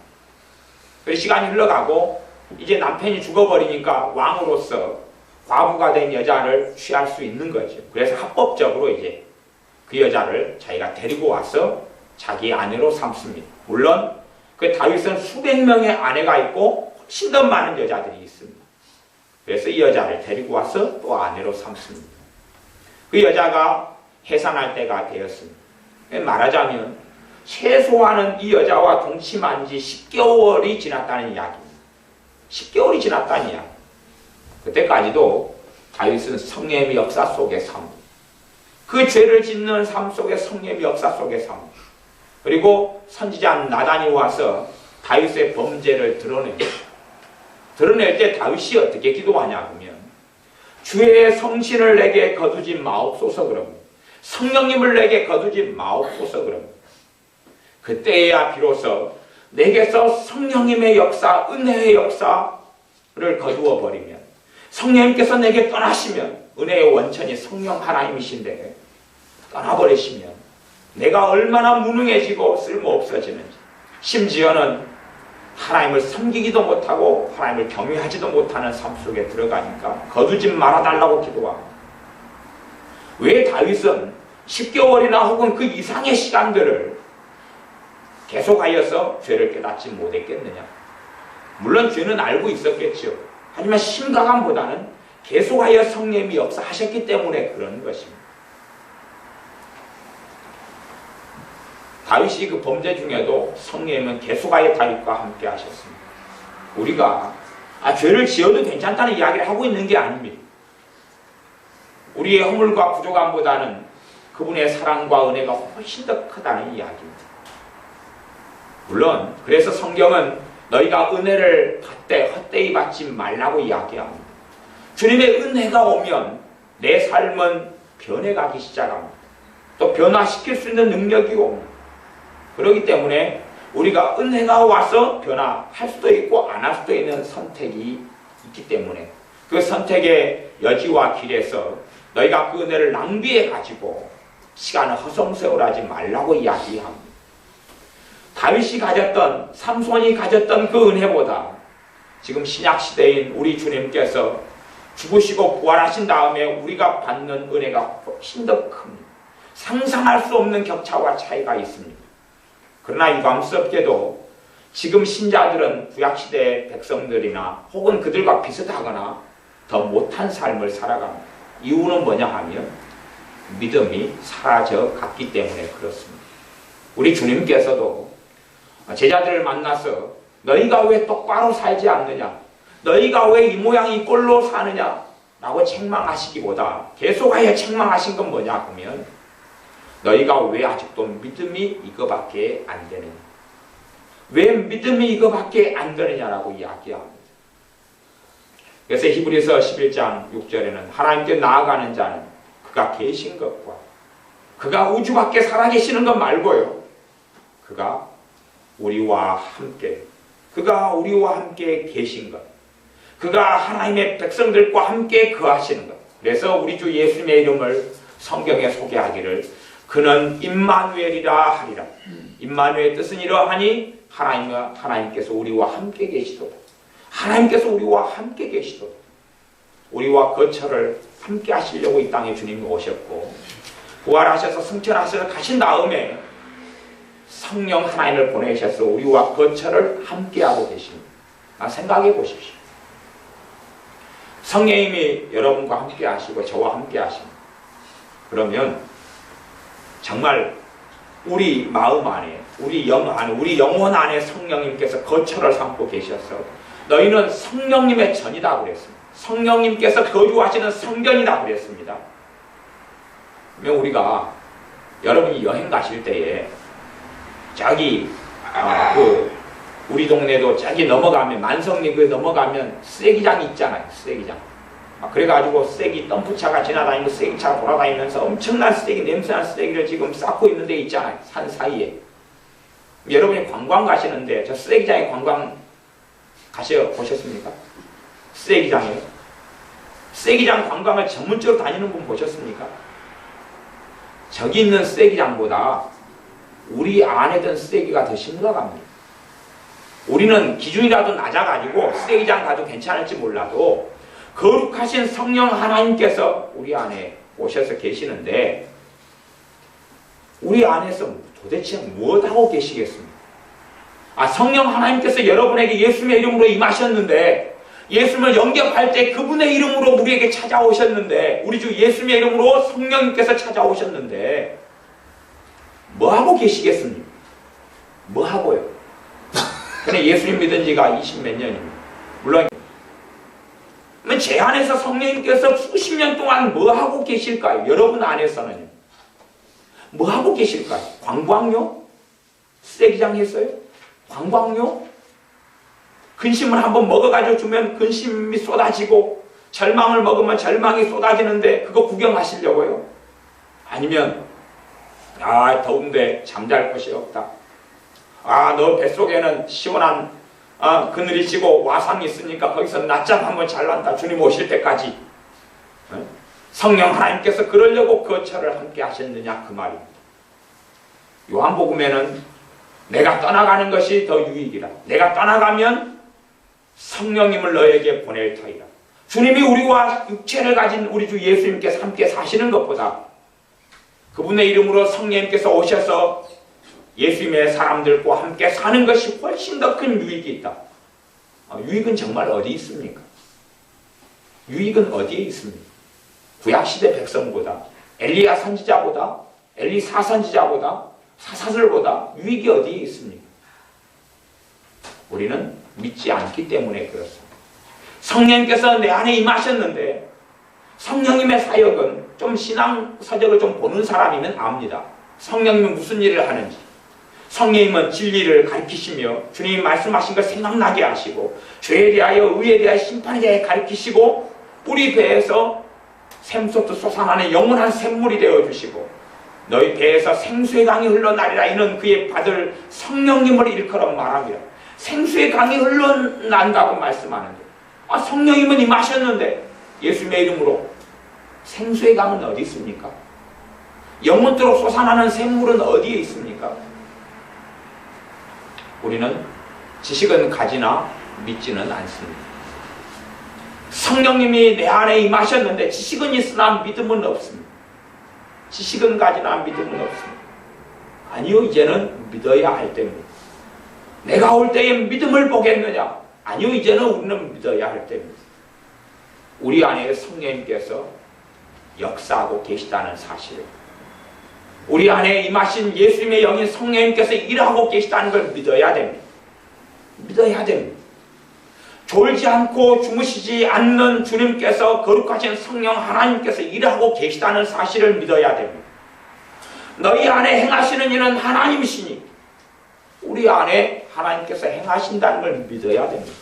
시간이 흘러가고 이제 남편이 죽어버리니까 왕으로서 과부가 된 여자를 취할 수 있는 거죠. 그래서 합법적으로 이제 그 여자를 자기가 데리고 와서 자기 아내로 삼습니다. 물론 그 다윗은 수백 명의 아내가 있고 훨씬 더 많은 여자들이 있습니다. 그래서 이 여자를 데리고 와서 또 아내로 삼습니다. 그 여자가 해산할 때가 되었습니다. 말하자면 최소한은 이 여자와 동침한 지 10개월이 지났다는 이야기입니다. 10개월이 지났다는 이야기. 그때까지도 다윗은 성령의 역사 속에 삽니다. 그 죄를 짓는 삶 속에 성령의 역사 속에 삽니다. 그리고 선지자 나단이 와서 다윗의 범죄를 드러냅니다. 드러낼 때 다윗이 어떻게 기도하냐 하면 주의 성신을 내게 거두지 마옵소서 그럽니다. 성령님을 내게 거두지 마옵소서 그럽니다. 그때야 비로소 내게서 성령님의 역사, 은혜의 역사를 거두어 버리면, 성령님께서 내게 떠나시면, 은혜의 원천이 성령 하나님이신데 떠나버리시면 내가 얼마나 무능해지고 쓸모없어지는지, 심지어는 하나님을 섬기기도 못하고 하나님을 경외하지도 못하는 삶 속에 들어가니까 거두지 말아달라고 기도합니다. 왜 다윗은 10개월이나 혹은 그 이상의 시간들을 계속하여서 죄를 깨닫지 못했겠느냐? 물론 죄는 알고 있었겠죠. 하지만 심각함보다는 계속하여 성령님이 역사하셨기 때문에 그런 것입니다. 다윗이 그 범죄 중에도 성령님은 계속하여 다윗과 함께 하셨습니다. 우리가 죄를 지어도 괜찮다는 이야기를 하고 있는 게 아닙니다. 우리의 허물과 부족함보다는 그분의 사랑과 은혜가 훨씬 더 크다는 이야기입니다. 물론 그래서 성경은 너희가 은혜를 받되 헛되이 받지 말라고 이야기합니다. 주님의 은혜가 오면 내 삶은 변해가기 시작합니다. 또 변화시킬 수 있는 능력이 옵니다. 그렇기 때문에 우리가 은혜가 와서 변화할 수도 있고 안 할 수도 있는 선택이 있기 때문에 그 선택의 여지와 길에서 너희가 그 은혜를 낭비해가지고 시간을 허송세월하지 말라고 이야기합니다. 다윗이 가졌던, 삼손이 가졌던 그 은혜보다 지금 신약시대인 우리 주님께서 죽으시고 부활하신 다음에 우리가 받는 은혜가 훨씬 더 큽니다. 상상할 수 없는 격차와 차이가 있습니다. 그러나 유감스럽게도 지금 신자들은 구약시대의 백성들이나 혹은 그들과 비슷하거나 더 못한 삶을 살아갑니다. 이유는 뭐냐 하면 믿음이 사라져 갔기 때문에 그렇습니다. 우리 주님께서도 제자들을 만나서 너희가 왜 똑바로 살지 않느냐, 너희가 왜 이 모양 이 꼴로 사느냐 라고 책망하시기보다 계속하여 책망하신 건 뭐냐 하면 너희가 왜 아직도 믿음이 이거밖에 안 되느냐, 왜 믿음이 이거밖에 안 되느냐라고 이야기합니다. 그래서 히브리서 11장 6절에는 하나님께 나아가는 자는 그가 계신 것과 그가 우주 밖에 살아계시는 것 말고요, 그가 우리와 함께 계신 것, 그가 하나님의 백성들과 함께 거하시는 것. 그래서 우리 주 예수님의 이름을 성경에 소개하기를 그는 임마누엘이라 하리라. 임마누엘의 뜻은 이러하니 하나님께서 우리와 함께 계시도다. 하나님께서 우리와 함께 계시도다. 우리와 거처를 함께 하시려고 이 땅에 주님이 오셨고 부활하셔서 승천하셔서 가신 다음에 성령 하나님을 보내셔서 우리와 거처를 함께하고 계십니다. 생각해 보십시오. 성령님이 여러분과 함께 하시고 저와 함께 하십니다. 그러면 정말 우리 마음 안에, 우리 영 안에, 우리 영혼 안에 성령님께서 거처를 삼고 계셔서 너희는 성령님의 전이다 그랬습니다. 성령님께서 거주하시는 성전이다 그랬습니다. 그러면 우리가 여러분이 여행 가실 때에 저기 우리 동네도 저기 넘어가면 만성리 그 넘어가면 쓰레기장이 있잖아요. 쓰레기장. 그래가지고 쓰레기 덤프차가 지나다니고 쓰레기차가 돌아다니면서 엄청난 쓰레기, 냄새나는 쓰레기를 지금 쌓고 있는 데 있잖아요. 산 사이에. 여러분이 관광 가시는데 저 쓰레기장에 관광 보셨습니까? 쓰레기장이요. 쓰레기장 관광을 전문적으로 다니는 분 보셨습니까? 저기 있는 쓰레기장보다 우리 안에 든 쓰레기가 더 심각합니다. 우리는 기준이라도 낮아가지고 쓰레기장 가도 괜찮을지 몰라도 거룩하신 성령 하나님께서 우리 안에 오셔서 계시는데 우리 안에서 도대체 무엇하고 계시겠습니까? 성령 하나님께서 여러분에게 예수님의 이름으로 임하셨는데 예수님을 영접할 때 그분의 이름으로 우리에게 찾아오셨는데 우리 주 예수님의 이름으로 성령님께서 찾아오셨는데 뭐하고 계시겠습니까? 뭐하고요? 근데 예수님 믿은 지가 20몇 년입니다. 물론 제 안에서 성령님께서 수십 년 동안 뭐하고 계실까요? 여러분 안에서는요. 뭐하고 계실까요? 관광용? 쓰레기장 했어요? 관광용? 근심을 한번 먹어가지고 주면 근심이 쏟아지고 절망을 먹으면 절망이 쏟아지는데 그거 구경하시려고요? 아니면 더운데 잠잘 곳이 없다. 너 뱃속에는 시원한 그늘이 지고 와상이 있으니까 거기서 낮잠 한번 잘난다. 주님 오실 때까지. 성령 하나님께서 그러려고 거처를 함께 하셨느냐 그 말입니다. 요한복음에는 내가 떠나가는 것이 더 유익이라. 내가 떠나가면 성령님을 너에게 보낼 터이라. 주님이 우리와 육체를 가진 우리 주 예수님께서 함께 사시는 것보다 그분의 이름으로 성령님께서 오셔서 예수님의 사람들과 함께 사는 것이 훨씬 더 큰 유익이 있다. 유익은 정말 어디 있습니까? 유익은 어디에 있습니까? 구약시대 백성보다 엘리야 선지자보다 엘리사 선지자보다 사사들보다 유익이 어디에 있습니까? 우리는 믿지 않기 때문에 그렇습니다. 성령님께서 내 안에 임하셨는데 성령님의 사역은 좀 신앙 서적을 좀 보는 사람이면 압니다. 성령님은 무슨 일을 하는지. 성령님은 진리를 가르치시며 주님이 말씀하신 걸 생각나게 하시고 죄에 대하여 의에 대하여 심판에 대하여 가르치시고 우리 배에서 샘솟듯 솟아나는 영원한 샘물이 되어주시고 너희 배에서 생수의 강이 흘러나리라. 이는 그의 받을 성령님을 일컬어 말합니다. 생수의 강이 흘러난다고 말씀하는데 성령님은 임하셨는데 예수님의 이름으로 생수의 강은 어디 있습니까? 영원토록 솟아나는 샘물은 어디에 있습니까? 우리는 지식은 가지나 믿지는 않습니다. 성령님이 내 안에 임하셨는데 지식은 있으나 믿음은 없습니다. 지식은 가지나 믿음은 없습니다. 아니요, 이제는 믿어야 할 때입니다. 내가 올 때에 믿음을 보겠느냐? 아니요, 이제는 우리는 믿어야 할 때입니다. 우리 안에 성령님께서 역사하고 계시다는 사실을, 우리 안에 임하신 예수님의 영인 성령님께서 일하고 계시다는 걸 믿어야 됩니다. 믿어야 됩니다. 졸지 않고 주무시지 않는 주님께서, 거룩하신 성령 하나님께서 일하고 계시다는 사실을 믿어야 됩니다. 너희 안에 행하시는 이는 하나님이시니 우리 안에 하나님께서 행하신다는 걸 믿어야 됩니다.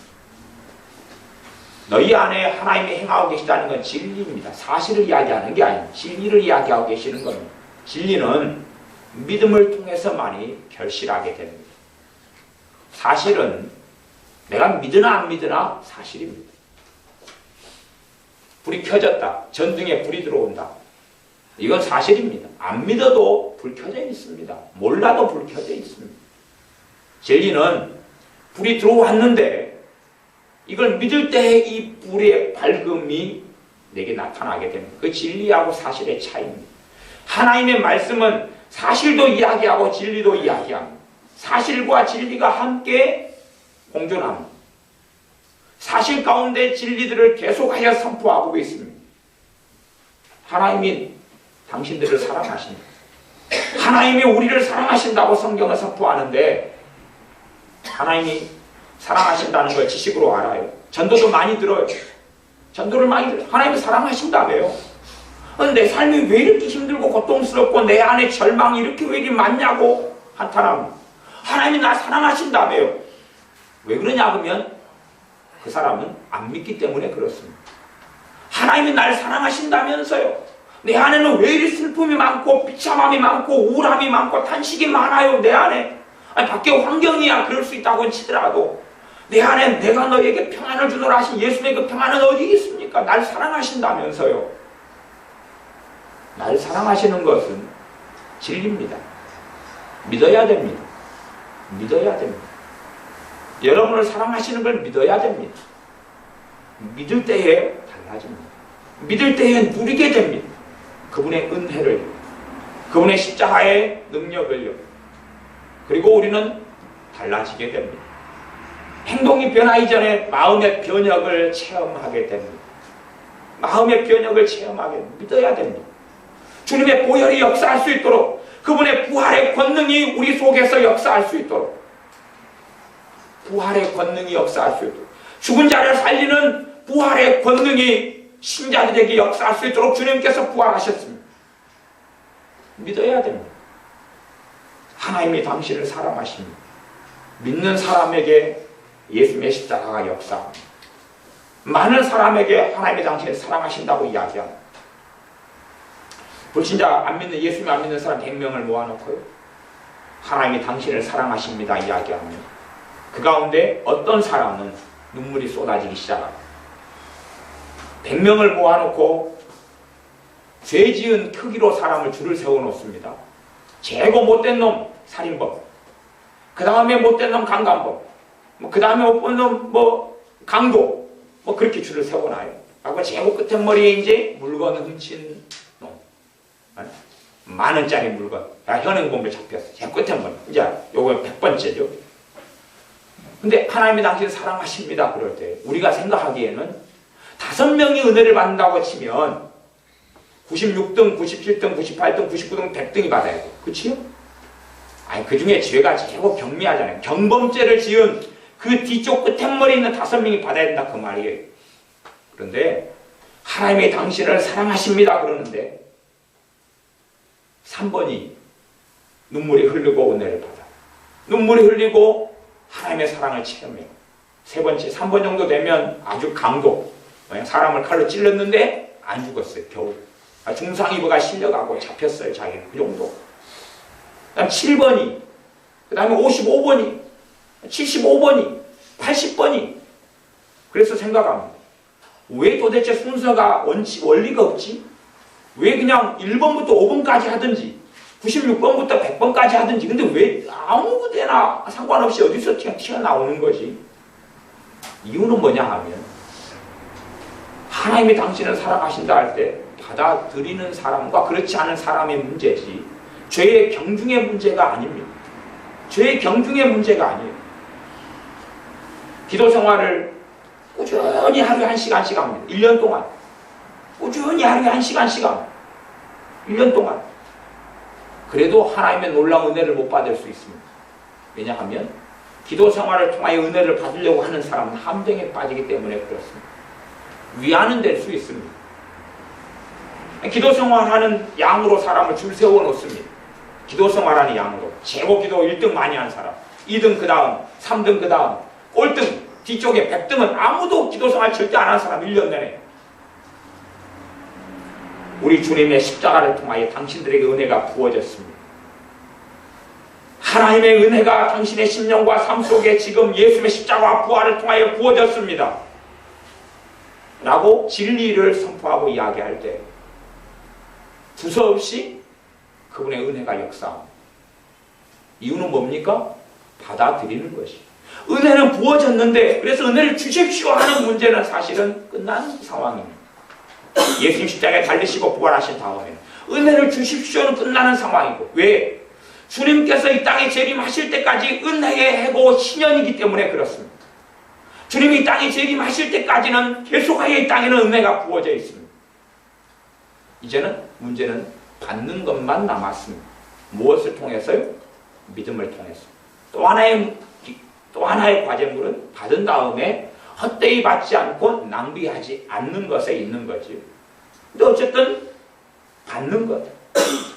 너희 안에 하나님이 행하고 계시다는 건 진리입니다. 사실을 이야기하는 게 아닙니다. 진리를 이야기하고 계시는 겁니다. 진리는 믿음을 통해서만이 결실하게 됩니다. 사실은 내가 믿으나 안 믿으나 사실입니다. 불이 켜졌다. 전등에 불이 들어온다. 이건 사실입니다. 안 믿어도 불 켜져 있습니다. 몰라도 불 켜져 있습니다. 진리는 불이 들어왔는데 이걸 믿을 때 이 불의 밝음이 내게 나타나게 됩니다. 그 진리하고 사실의 차이입니다. 하나님의 말씀은 사실도 이야기하고 진리도 이야기합니다. 사실과 진리가 함께 공존합니다. 사실 가운데 진리들을 계속하여 선포하고 있습니다. 하나님이 당신들을 사랑하십니다. 하나님이 우리를 사랑하신다고 성경을 선포하는데, 하나님이 사랑하신다는 걸 지식으로 알아요. 전도도 많이 들어요. 전도를 많이 들어요. 하나님이 사랑하신다며요. 내 삶이 왜 이렇게 힘들고 고통스럽고 내 안에 절망이 이렇게 왜 이렇게 많냐고 한탄합니다. 하나님이 나 사랑하신다며요. 왜 그러냐 그러면 그 사람은 안 믿기 때문에 그렇습니다. 하나님이 날 사랑하신다면서요. 내 안에는 왜 이리 슬픔이 많고 비참함이 많고 우울함이 많고 탄식이 많아요. 내 안에. 아니 밖에 환경이야 그럴 수 있다고 치더라도 내 안에 내가 너에게 평안을 주노라 하신 예수님의 그 평안은 어디 있습니까? 날 사랑하신다면서요. 날 사랑하시는 것은 진리입니다. 믿어야 됩니다. 믿어야 됩니다. 여러분을 사랑하시는 걸 믿어야 됩니다. 믿을 때에 달라집니다. 믿을 때에 누리게 됩니다. 그분의 은혜를, 그분의 십자가의 능력을요. 그리고 우리는 달라지게 됩니다. 행동이 변하기 전에 마음의 변혁을 체험하게 됩니다. 마음의 변혁을 체험하게 믿어야 됩니다. 주님의 보혈이 역사할 수 있도록, 그분의 부활의 권능이 우리 속에서 역사할 수 있도록, 부활의 권능이 역사할 수 있도록, 죽은 자를 살리는 부활의 권능이 신자들에게 역사할 수 있도록 주님께서 부활하셨습니다. 믿어야 됩니다. 하나님이 당신을 사랑하십니다. 믿는 사람에게 예수님의 십자가가 역사합니다. 많은 사람에게 하나님이 당신을 사랑하신다고 이야기합니다. 불신자 안 믿는, 예수님 안 믿는 사람 100명을 모아놓고요, 하나님이 당신을 사랑하십니다 이야기하면 그 가운데 어떤 사람은 눈물이 쏟아지기 시작합니다. 100명을 모아놓고 죄 지은 크기로 사람을 줄을 세워놓습니다. 최고 못된 놈 살인범, 그 다음에 못된 놈 강간범, 그 다음에 못된 놈 강도, 그렇게 줄을 세워놔요. 그리고 최고 끝에 머리에 이제 물건 훔친 놈, 10,000원짜리 물건, 현행범에 잡혔어. 제일 끝에 머리, 이제 요거 100번째죠. 근데 하나님이 당신 사랑하십니다 그럴 때 우리가 생각하기에는 5명이 은혜를 받는다고 치면 96등, 97등, 98등, 99등, 100등이 받아야 돼. 그치요? 아니, 그 중에 죄가 최고 경미하잖아요. 경범죄를 지은 그 뒤쪽 끝머리에 있는 5명이 받아야 된다 그 말이에요. 그런데 하나님이 당신을 사랑하십니다 그러는데 3번이 눈물이 흐르고 은혜를 받아. 눈물이 흘리고 하나님의 사랑을 체험해요. 3번째, 3번 정도 되면 아주 강도, 사람을 칼로 찔렀는데 안 죽었어요. 겨우 중상이부가 실려가고 잡혔어요. 자기는 그 정도. 그 다음 7번이, 그 다음에 55번이, 75번이, 80번이. 그래서 생각합니다. 왜 도대체 순서가 원리가 없지? 왜 그냥 1번부터 5번까지 하든지 96번부터 100번까지 하든지, 근데 왜 아무 데나 상관없이 어디서 튀어나오는 거지? 이유는 뭐냐 하면 하나님이 당신을 사랑하신다 할 때 받아들이는 사람과 그렇지 않은 사람의 문제지 죄의 경중의 문제가 아닙니다. 죄의 경중의 문제가 아니에요. 기도 생활을 꾸준히 하루에 1시간씩 합니다. 1년 동안. 꾸준히 하루에 1시간 1년 동안. 그래도 하나님의 놀라운 은혜를 못 받을 수 있습니다. 왜냐하면 기도 생활을 통하여 은혜를 받으려고 하는 사람은 함정에 빠지기 때문에 그렇습니다. 위안은 될 수 있습니다. 기도 생활하는 양으로 사람을 줄 세워 놓습니다. 기도 생활하는 양으로. 최고 기도 1등 많이 한 사람, 2등 그 다음, 3등 그 다음, 꼴등, 뒤쪽에 100등은 아무도 기도 생활 절대 안 한 사람 1년 내내. 우리 주님의 십자가를 통하여 당신들에게 은혜가 부어졌습니다. 하나님의 은혜가 당신의 심령과 삶 속에 지금 예수의 십자가와 부활을 통하여 부어졌습니다. 라고 진리를 선포하고 이야기할 때 두서없이 그분의 은혜가 역사합니다. 이유는 뭡니까? 받아들이는 것이. 은혜는 부어졌는데 그래서 은혜를 주십시오 하는 문제는 사실은 끝난 상황입니다. 예수님 십자가에 달리시고 부활하신 다음에 은혜를 주십시오는 끝나는 상황이고, 왜? 주님께서 이 땅에 재림하실 때까지 은혜의 해고 신년이기 때문에 그렇습니다. 주님이 이 땅에 재림하실 때까지는 계속하여 이 땅에는 은혜가 부어져 있습니다. 이제는 문제는 받는 것만 남았습니다. 무엇을 통해서요? 믿음을 통해서. 또 하나의 과제물은 받은 다음에 헛되이 받지 않고 낭비하지 않는 것에 있는 거지. 근데 어쨌든 받는 것.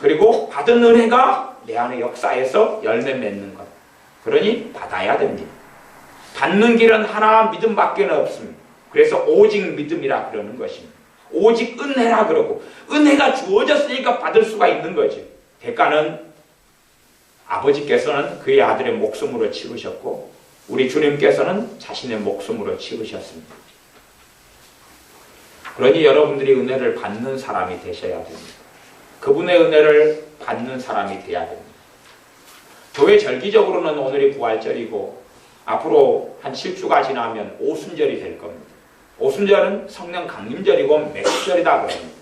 그리고 받은 은혜가 내 안에 역사에서 열매 맺는 것. 그러니 받아야 됩니다. 받는 길은 하나 믿음밖에 없습니다. 그래서 오직 믿음이라 그러는 것입니다. 오직 은혜라 그러고, 은혜가 주어졌으니까 받을 수가 있는 거지. 대가는 아버지께서는 그의 아들의 목숨으로 치르셨고 우리 주님께서는 자신의 목숨으로 치르셨습니다. 그러니 여러분들이 은혜를 받는 사람이 되셔야 됩니다. 그분의 은혜를 받는 사람이 되어야 됩니다. 교회 절기적으로는 오늘이 부활절이고 앞으로 한 7주가 지나면 오순절이 될 겁니다. 오순절은 성령 강림절이고 맥주절이다 그럽니다.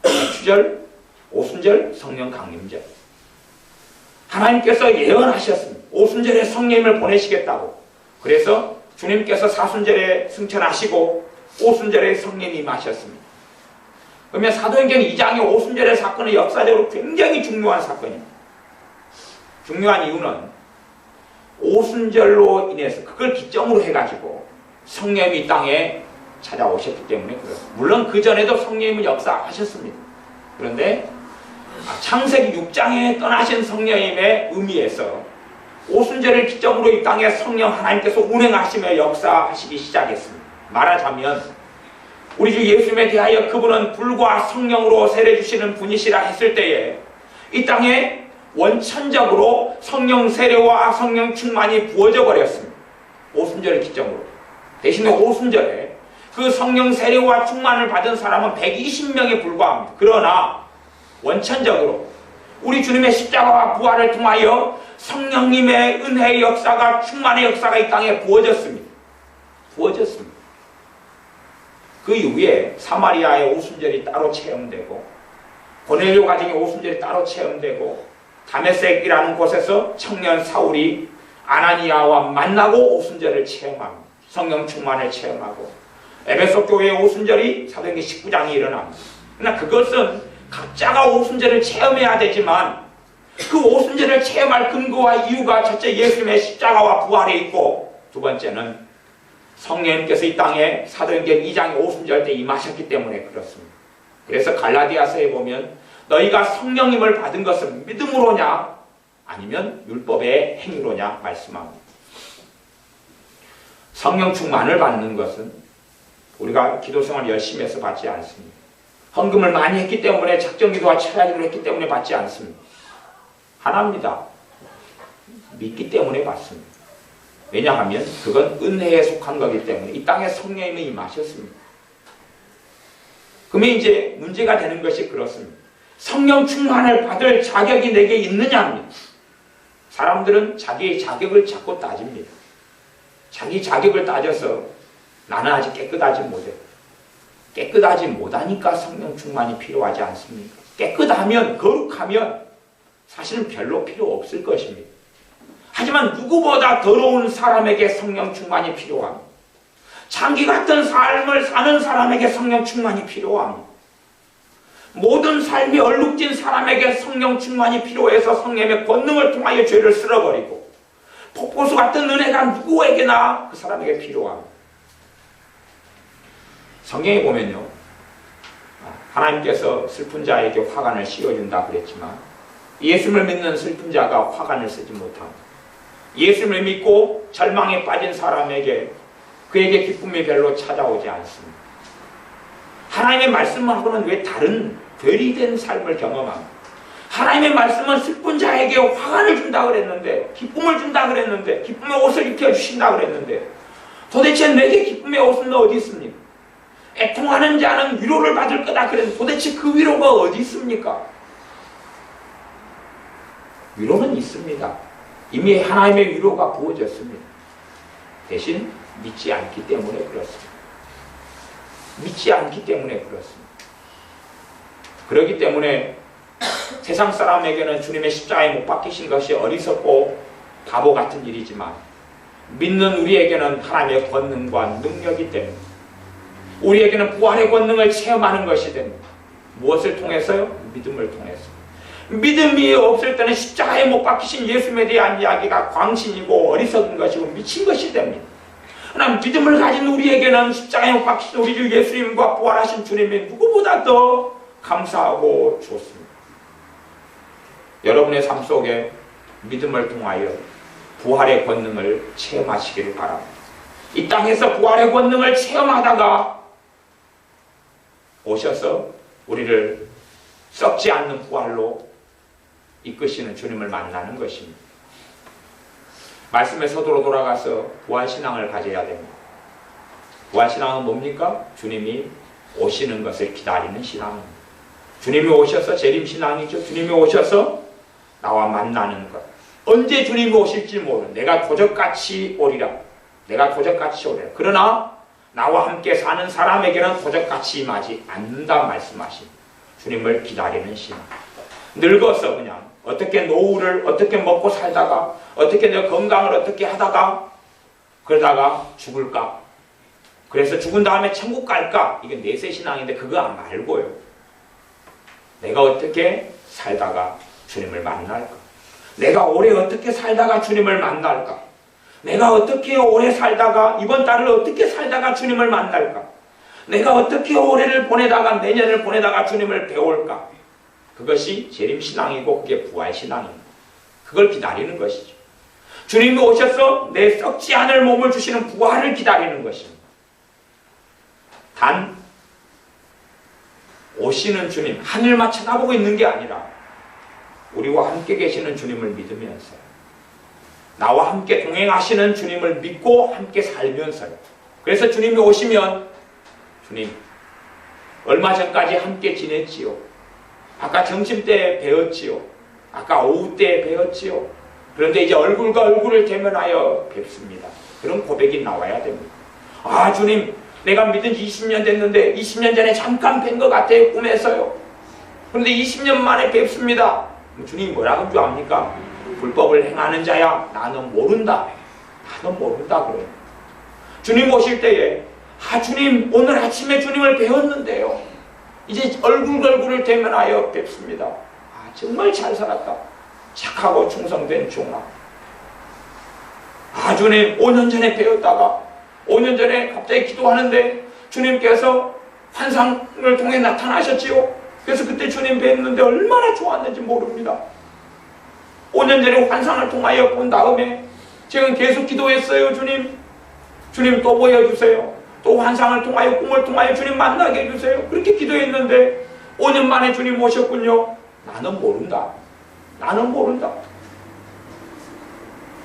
맥주절, 오순절, 성령 강림절. 하나님께서 예언하셨습니다. 오순절에 성령님을 보내시겠다고. 그래서 주님께서 사순절에 승천하시고 오순절에 성령님이 임하셨습니다. 그러면 사도행전 2장의 오순절의 사건은 역사적으로 굉장히 중요한 사건입니다. 중요한 이유는 오순절로 인해서 그걸 기점으로 해가지고 성령님이 이 땅에 찾아오셨기 때문에 그렇습니다. 물론 그 전에도 성령님은 역사하셨습니다. 그런데 창세기 6장에 떠나신 성령님의 의미에서 오순절을 기점으로 이 땅에 성령 하나님께서 운행하시며 역사하시기 시작했습니다. 말하자면 우리 주 예수님에 대하여 그분은 불과 성령으로 세례주시는 분이시라 했을 때에 이 땅에 원천적으로 성령 세례와 성령 충만이 부어져 버렸습니다. 오순절을 기점으로. 대신에 오순절에 그 성령 세례와 충만을 받은 사람은 120명에 불과합니다. 그러나 원천적으로 우리 주님의 십자가와 부활을 통하여 성령님의 은혜의 역사가, 충만의 역사가 이 땅에 부어졌습니다. 부어졌습니다. 그 이후에 사마리아의 오순절이 따로 체험되고 고넬료 가정의 오순절이 따로 체험되고 다메섹이라는 곳에서 청년 사울이 아나니아와 만나고 오순절을 체험합니다. 성령 충만을 체험하고 에베소 교회의 오순절이 사도행전 19장에 일어납니다. 그러나 그것은 각자가 오순절을 체험해야 되지만 그 오순절을 체험할 근거와 이유가 첫째 예수님의 십자가와 부활에 있고 두 번째는 성령님께서 이 땅에 사도행전 2장의 오순절 때 임하셨기 때문에 그렇습니다. 그래서 갈라디아서에 보면 너희가 성령님을 받은 것은 믿음으로냐 아니면 율법의 행위로냐 말씀합니다. 성령 충만을 받는 것은 우리가 기도생활 열심히 해서 받지 않습니다. 헌금을 많이 했기 때문에 작정기도와 철야기도를 했기 때문에 받지 않습니다. 하나입니다. 믿기 때문에 받습니다. 왜냐하면 그건 은혜에 속한 거기 때문에 이 땅에 성령님이 임하셨습니다. 그러면 이제 문제가 되는 것이 그렇습니다. 성령 충만을 받을 자격이 내게 있느냐입니다. 사람들은 자기의 자격을 자꾸 따집니다. 자기 자격을 따져서 나는 아직 깨끗하지 못해. 깨끗하지 못하니까 성령 충만이 필요하지 않습니까? 깨끗하면, 거룩하면 사실은 별로 필요 없을 것입니다. 하지만 누구보다 더러운 사람에게 성령 충만이 필요합니다. 창기 같은 삶을 사는 사람에게 성령 충만이 필요합니다. 모든 삶이 얼룩진 사람에게 성령 충만이 필요해서 성령의 권능을 통하여 죄를 쓸어버리고 폭포수 같은 은혜가 누구에게나 그 사람에게 필요합니다. 성경에 보면요, 하나님께서 슬픈 자에게 화관을 씌워준다 그랬지만 예수를 믿는 슬픈 자가 화관을 쓰지 못합니다. 예수를 믿고 절망에 빠진 사람에게 그에게 기쁨이 별로 찾아오지 않습니다. 하나님의 말씀하고는 왜 다른 괴리된 삶을 경험합니다. 하나님의 말씀은 슬픈 자에게 화관을 준다 그랬는데, 기쁨을 준다 그랬는데, 기쁨의 옷을 입혀주신다 그랬는데, 도대체 내게 기쁨의 옷은 어디 있습니까? 애통하는 자는 위로를 받을 거다 그랬는데 도대체 그 위로가 어디 있습니까? 위로는 있습니다. 이미 하나님의 위로가 부어졌습니다. 대신 믿지 않기 때문에 그렇습니다. 믿지 않기 때문에 그렇습니다. 그렇기 때문에 세상 사람에게는 주님의 십자가에 못 박히신 것이 어리석고 바보 같은 일이지만 믿는 우리에게는 하나님의 권능과 능력이 됩니다. 우리에게는 부활의 권능을 체험하는 것이 됩니다. 무엇을 통해서요? 믿음을 통해서. 믿음이 없을 때는 십자가에 못 박히신 예수님에 대한 이야기가 광신이고 어리석은 것이고 미친 것이 됩니다. 그러나 믿음을 가진 우리에게는 십자가에 못 박히신 우리 주 예수님과 부활하신 주님이 누구보다 더 감사하고 좋습니다. 여러분의 삶 속에 믿음을 통하여 부활의 권능을 체험하시기를 바랍니다. 이 땅에서 부활의 권능을 체험하다가 오셔서 우리를 썩지 않는 부활로 이끄시는 주님을 만나는 것입니다. 말씀의 서도로 돌아가서 부활신앙을 가져야 됩니다. 부활신앙은 뭡니까? 주님이 오시는 것을 기다리는 신앙입니다. 주님이 오셔서 재림신앙이죠. 주님이 오셔서 나와 만나는 것. 언제 주님이 오실지 모르는, 내가 도적같이 오리라. 내가 도적같이 오리라. 그러나 나와 함께 사는 사람에게는 도적같이 임하지 않는다 말씀하신 주님을 기다리는 신앙. 늙어서 그냥 어떻게 노후를 어떻게 먹고 살다가 어떻게 내 건강을 어떻게 하다가 그러다가 죽을까? 그래서 죽은 다음에 천국 갈까? 이게 내세 신앙인데 그거 말고요. 내가 어떻게 살다가 주님을 만날까? 내가 올해 어떻게 살다가 주님을 만날까? 내가 어떻게 오래 살다가 이번 달을 어떻게 살다가 주님을 만날까? 내가 어떻게 올해를 보내다가 내년을 보내다가 주님을 배울까? 그것이 재림신앙이고 그게 부활신앙입니다. 그걸 기다리는 것이죠. 주님이 오셔서 내 썩지 않을 몸을 주시는 부활을 기다리는 것입니다. 단 오시는 주님, 하늘만 쳐다보고 있는 게 아니라 우리와 함께 계시는 주님을 믿으면서 나와 함께 동행하시는 주님을 믿고 함께 살면서요. 그래서 주님이 오시면 주님, 얼마 전까지 함께 지냈지요. 아까 점심때 뵈었지요. 아까 오후때 뵈었지요. 그런데 이제 얼굴과 얼굴을 대면하여 뵙습니다. 그런 고백이 나와야 됩니다. 아, 주님, 내가 믿은 지 20년 됐는데 20년 전에 잠깐 뵌 것 같아요. 꿈에서요. 그런데 20년 만에 뵙습니다. 주님이 뭐라고 줄 압니까? 불법을 행하는 자야, 나는 모른다. 나는 모른다 그래요. 주님 오실 때에 아, 주님, 오늘 아침에 주님을 배웠는데요. 이제 얼굴과 얼굴을 대면하여 뵙습니다. 아, 정말 잘 살았다. 착하고 충성된 종아. 아, 주님, 5년 전에 배웠다가 5년 전에 갑자기 기도하는데 주님께서 환상을 통해 나타나셨지요. 그래서 그때 주님 뵙는데 얼마나 좋았는지 모릅니다. 5년 전에 환상을 통하여 본 다음에 지금 계속 기도했어요. 주님, 주님 또 보여주세요. 또 환상을 통하여 꿈을 통하여 주님 만나게 해주세요. 그렇게 기도했는데 5년 만에 주님 오셨군요. 나는 모른다. 나는 모른다.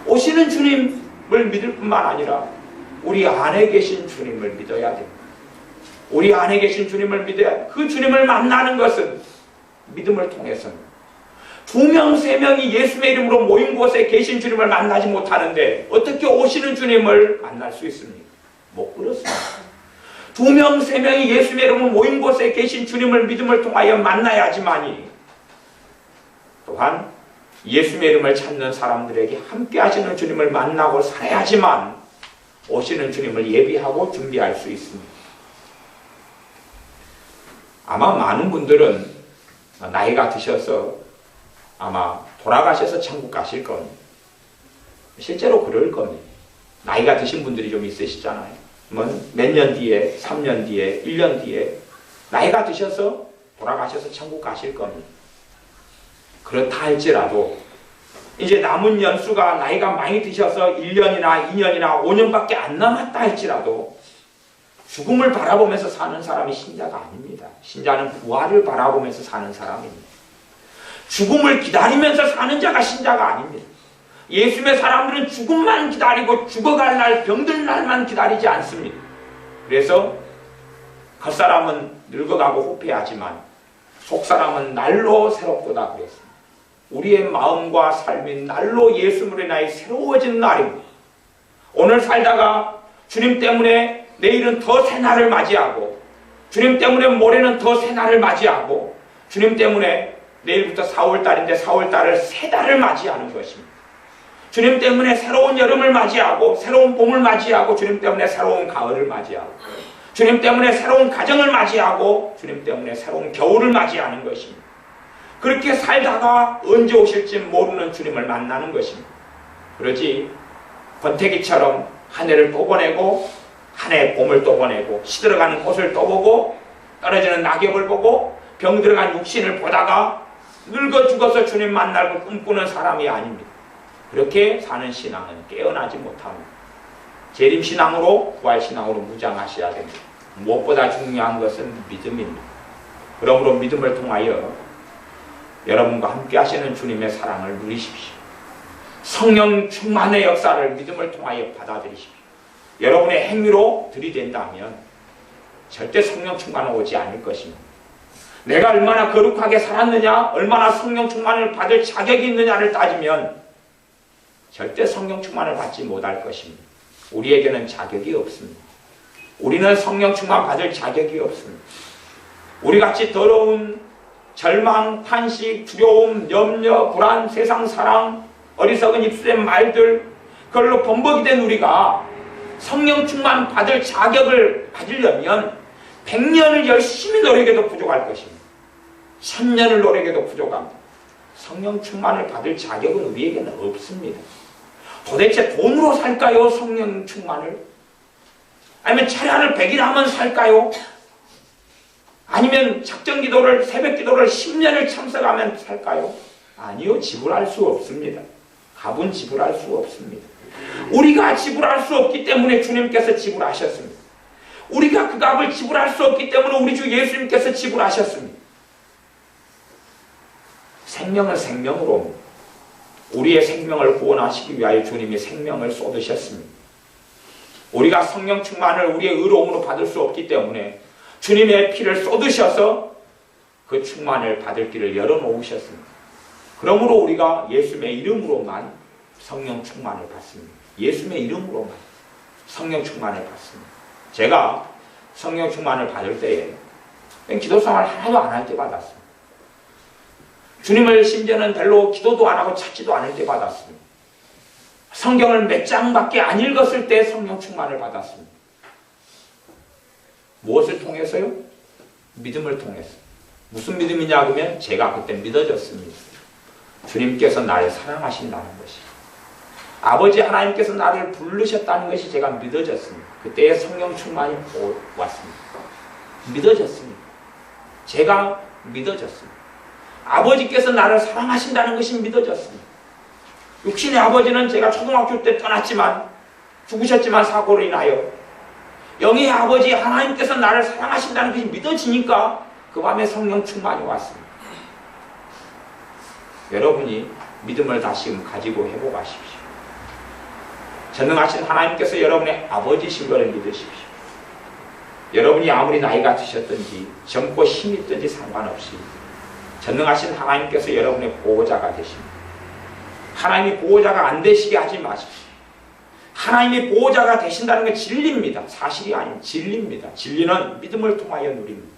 오시는 주님을 믿을 뿐만 아니라 우리 안에 계신 주님을 믿어야 됩니다. 우리 안에 계신 주님을 믿어야 됩니다. 그 주님을 만나는 것은 믿음을 통해서입니다. 2명, 3명이 예수의 이름으로 모인 곳에 계신 주님을 만나지 못하는데 어떻게 오시는 주님을 만날 수 있습니까? 못 그렇습니다. 2명, 3명이 예수의 이름으로 모인 곳에 계신 주님을 믿음을 통하여 만나야지만이 또한 예수의 이름을 찾는 사람들에게 함께 하시는 주님을 만나고 살아야지만 오시는 주님을 예비하고 준비할 수 있습니다. 아마 많은 분들은 나이가 드셔서 아마 돌아가셔서 천국 가실 겁니다. 실제로 그럴 겁니다. 나이가 드신 분들이 좀 있으시잖아요. 몇 년 뒤에, 3년 뒤에, 1년 뒤에 나이가 드셔서 돌아가셔서 천국 가실 겁니다. 그렇다 할지라도 이제 남은 연수가 나이가 많이 드셔서 1년이나 2년이나 5년밖에 안 남았다 할지라도 죽음을 바라보면서 사는 사람이 신자가 아닙니다. 신자는 부활을 바라보면서 사는 사람입니다. 죽음을 기다리면서 사는 자가 신자가 아닙니다. 예수님의 사람들은 죽음만 기다리고 죽어갈 날, 병들 날만 기다리지 않습니다. 그래서 겉사람은 늙어가고 후패하지만 속사람은 날로 새롭도다 그랬습니다. 우리의 마음과 삶이 날로 예수님으로 인하여 새로워진 날입니다. 오늘 살다가 주님 때문에 내일은 더 새 날을 맞이하고, 주님 때문에 모레는 더 새 날을 맞이하고, 주님 때문에 내일부터 4월달인데 4월달을 새 달을 맞이하는 것입니다. 주님 때문에 새로운 여름을 맞이하고, 새로운 봄을 맞이하고, 주님 때문에 새로운 가을을 맞이하고, 주님 때문에 새로운 가정을 맞이하고, 주님 때문에 새로운 겨울을 맞이하는 것입니다. 그렇게 살다가 언제 오실지 모르는 주님을 만나는 것입니다. 그러지 권태기처럼 한 해를 또 보내고, 한 해 봄을 또 보내고, 시들어가는 꽃을 또 보고, 떨어지는 낙엽을 보고, 병들어간 육신을 보다가 늙어 죽어서 주님 만나고 꿈꾸는 사람이 아닙니다. 그렇게 사는 신앙은 깨어나지 못합니다. 재림신앙으로, 부활신앙으로 무장하셔야 됩니다. 무엇보다 중요한 것은 믿음입니다. 그러므로 믿음을 통하여 여러분과 함께 하시는 주님의 사랑을 누리십시오. 성령 충만의 역사를 믿음을 통하여 받아들이십시오. 여러분의 행위로 들이댄다면 절대 성령 충만은 오지 않을 것입니다. 내가 얼마나 거룩하게 살았느냐, 얼마나 성령 충만을 받을 자격이 있느냐를 따지면 절대 성령 충만을 받지 못할 것입니다. 우리에게는 자격이 없습니다. 우리는 성령 충만 받을 자격이 없습니다. 우리같이 더러운 절망, 탄식, 두려움, 염려, 불안, 세상 사랑, 어리석은 입술의 말들, 그걸로 범벅이 된 우리가 성령 충만 받을 자격을 받으려면 100년을 열심히 노력해도 부족할 것입니다. 1000년을 노력해도 부족합니다. 성령 충만을 받을 자격은 우리에게는 없습니다. 도대체 돈으로 살까요? 성령 충만을? 아니면 철야를 100일 하면 살까요? 아니면 작정기도를, 새벽기도를 10년을 참석하면 살까요? 아니요, 지불할 수 없습니다. 값은 지불할 수 없습니다. 우리가 지불할 수 없기 때문에 주님께서 지불하셨습니다. 우리가 그 값을 지불할 수 없기 때문에 우리 주 예수님께서 지불하셨습니다. 생명은 생명으로, 우리의 생명을 구원하시기 위하여 주님이 생명을 쏟으셨습니다. 우리가 성령 충만을 우리의 의로움으로 받을 수 없기 때문에 주님의 피를 쏟으셔서 그 충만을 받을 길을 열어놓으셨습니다. 그러므로 우리가 예수님의 이름으로만 성령 충만을 받습니다. 예수님의 이름으로만 성령 충만을 받습니다. 제가 성령 충만을 받을 때에 기도생활 하나도 안 할 때 받았습니다. 주님을 심지어는 별로 기도도 안 하고 찾지도 않을 때 받았습니다. 성경을 몇 장밖에 안 읽었을 때 성령 충만을 받았습니다. 무엇을 통해서요? 믿음을 통해서. 무슨 믿음이냐 하면 제가 그때 믿어졌습니다. 주님께서 나를 사랑하신다는 것이, 아버지 하나님께서 나를 부르셨다는 것이 제가 믿어졌습니다. 그때의 성령 충만이 왔습니다. 믿어졌습니다. 제가 믿어졌습니다. 아버지께서 나를 사랑하신다는 것이 믿어졌습니다. 육신의 아버지는 제가 초등학교 때 떠났지만, 죽으셨지만 사고로 인하여, 영의 아버지 하나님께서 나를 사랑하신다는 것이 믿어지니까 그 밤에 성령 충만이 왔습니다. 여러분이 믿음을 다시금 가지고 회복하십시오. 전능하신 하나님께서 여러분의 아버지신 것을 믿으십시오. 여러분이 아무리 나이가 드셨든지 젊고 힘이 있든지 상관없이 전능하신 하나님께서 여러분의 보호자가 되십니다. 하나님이 보호자가 안 되시게 하지 마십시오. 하나님이 보호자가 되신다는 건 진리입니다. 사실이 아닌 진리입니다. 진리는 믿음을 통하여 누립니다.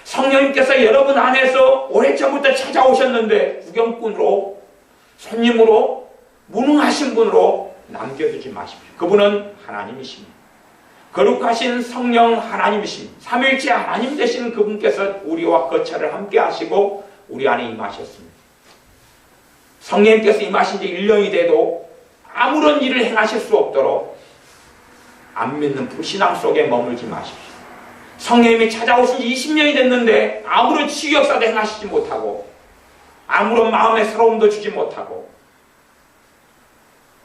성령님께서 여러분 안에서 오래전부터 찾아오셨는데 구경꾼으로, 손님으로, 무능하신 분으로 남겨두지 마십시오. 그분은 하나님이십니다. 거룩하신 성령 하나님이십니다. 삼위일체 하나님 되시는 그분께서 우리와 거처를 함께 하시고 우리 안에 임하셨습니다. 성령님께서 임하신 지 1년이 돼도 아무런 일을 행하실 수 없도록 안 믿는 불신앙 속에 머물지 마십시오. 성령님이 찾아오신 지 20년이 됐는데 아무런 치유 역사도 행하시지 못하고 아무런 마음의 새로움도 주지 못하고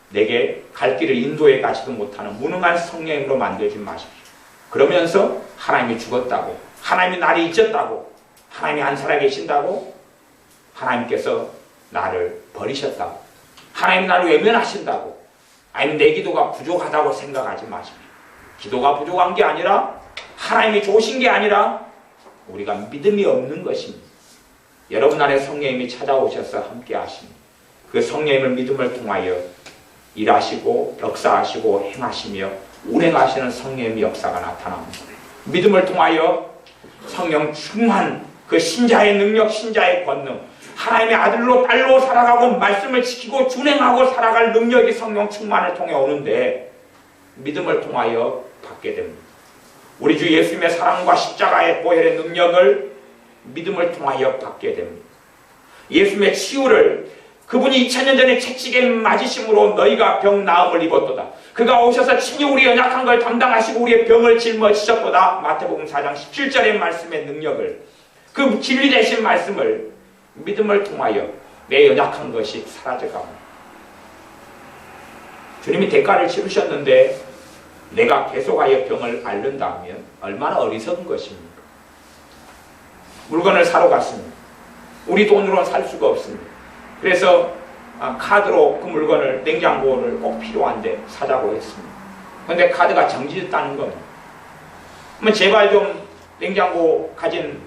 내게 갈 길을 인도해 가지도 못하는 무능한 성령으로 만들지 마십시오. 그러면서 하나님이 죽었다고, 하나님이 나를 잊었다고, 하나님이 안 살아계신다고, 하나님께서 나를 버리셨다고, 하나님이 나를 외면하신다고, 아니면 내 기도가 부족하다고 생각하지 마십시오. 기도가 부족한 게 아니라 하나님이 좋으신 게 아니라 우리가 믿음이 없는 것입니다. 여러분 안에 성령님이 찾아오셔서 함께 하십니다. 그 성령님을 믿음을 통하여 일하시고 역사하시고 행하시며 운행하시는 성령님의 역사가 나타납니다. 믿음을 통하여 성령 충만 그 신자의 능력, 신자의 권능, 하나님의 아들로 딸로 살아가고 말씀을 지키고 준행하고 살아갈 능력이 성령 충만을 통해 오는데 믿음을 통하여 받게 됩니다. 우리 주 예수님의 사랑과 십자가의 보혈의 능력을 믿음을 통하여 받게 됩니다. 예수님의 치유를 그분이 2000년 전에 채찍에 맞으심으로 너희가 병 나음을 입었도다. 그가 오셔서 친히 우리 연약한 걸 담당하시고 우리의 병을 짊어지셨도다. 마태복음 4장 17절의 말씀의 능력을, 그 진리 되신 말씀을 믿음을 통하여 내 연약한 것이 사라져갑니다. 주님이 대가를 치르셨는데 내가 계속하여 병을 앓는다면 얼마나 어리석은 것입니까? 물건을 사러 갔습니다. 우리 돈으로는 살 수가 없습니다. 그래서 카드로 그 물건을, 냉장고를 꼭 필요한데 사자고 했습니다. 그런데 카드가 정지됐다는 겁니다. 그러면 제발 좀 냉장고 가진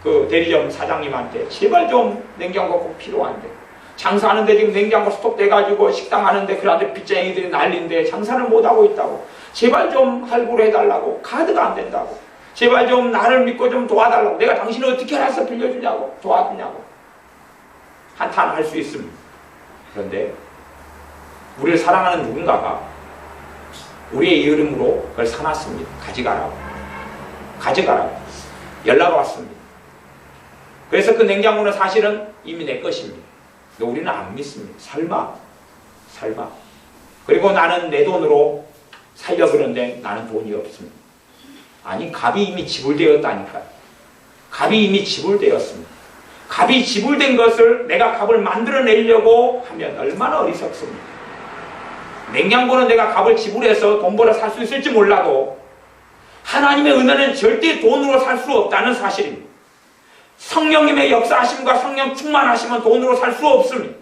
그 대리점 사장님한테 제발 좀 냉장고 꼭 필요한데, 장사하는데 지금 냉장고 스톱돼가지고 식당 하는데 그런데 빚쟁이들이 난리인데 장사를 못하고 있다고, 제발 좀 할부로 해달라고, 카드가 안 된다고, 제발 좀 나를 믿고 좀 도와달라고, 내가 당신을 어떻게 알아서 빌려주냐고, 도와주냐고 한탄할 수 있습니다. 그런데 우리를 사랑하는 누군가가 우리의 이름으로 그걸 사놨습니다. 가져가라고 연락 왔습니다. 그래서 그 냉장고는 사실은 이미 내 것입니다. 근데 우리는 안 믿습니다. 설마. 그리고 나는 내 돈으로 살려고 그러는데 나는 돈이 없습니다. 아니, 값이 이미 지불되었다니까요. 값이 이미 지불되었습니다. 값이 지불된 것을 내가 값을 만들어내려고 하면 얼마나 어리석습니까? 냉장고는 내가 값을 지불해서 돈 벌어 살 수 있을지 몰라도 하나님의 은혜는 절대 돈으로 살 수 없다는 사실입니다. 성령님의 역사하심과 성령 충만하심은 돈으로 살 수 없습니다.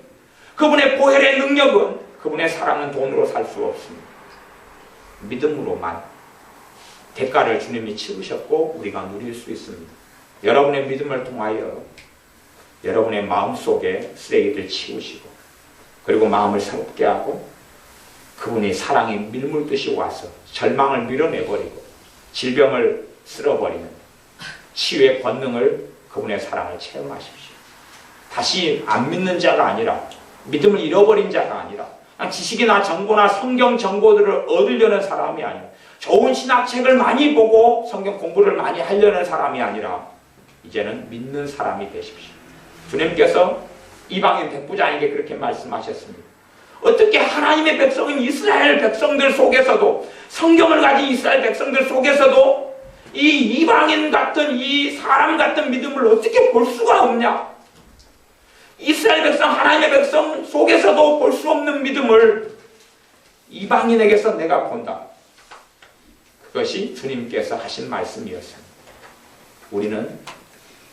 그분의 보혈의 능력은, 그분의 사랑은 돈으로 살 수 없습니다. 믿음으로만 대가를 주님이 치르셨고 우리가 누릴 수 있습니다. 여러분의 믿음을 통하여 여러분의 마음속에 쓰레기들 치우시고, 그리고 마음을 새롭게 하고, 그분이 사랑이 밀물듯이 와서 절망을 밀어내버리고 질병을 쓸어버리는 치유의 권능을, 그분의 사랑을 체험하십시오. 다시 안 믿는 자가 아니라, 믿음을 잃어버린 자가 아니라, 지식이나 정보나 성경 정보들을 얻으려는 사람이 아니라, 좋은 신학책을 많이 보고 성경 공부를 많이 하려는 사람이 아니라 이제는 믿는 사람이 되십시오. 주님께서 이방인 백부장에게 그렇게 말씀하셨습니다. 어떻게 하나님의 백성인 이스라엘 백성들 속에서도, 성경을 가진 이스라엘 백성들 속에서도 이 이방인 같은, 이 사람 같은 믿음을 어떻게 볼 수가 없냐? 이스라엘 백성, 하나님의 백성 속에서도 볼 수 없는 믿음을 이방인에게서 내가 본다. 그것이 주님께서 하신 말씀이었습니다. 우리는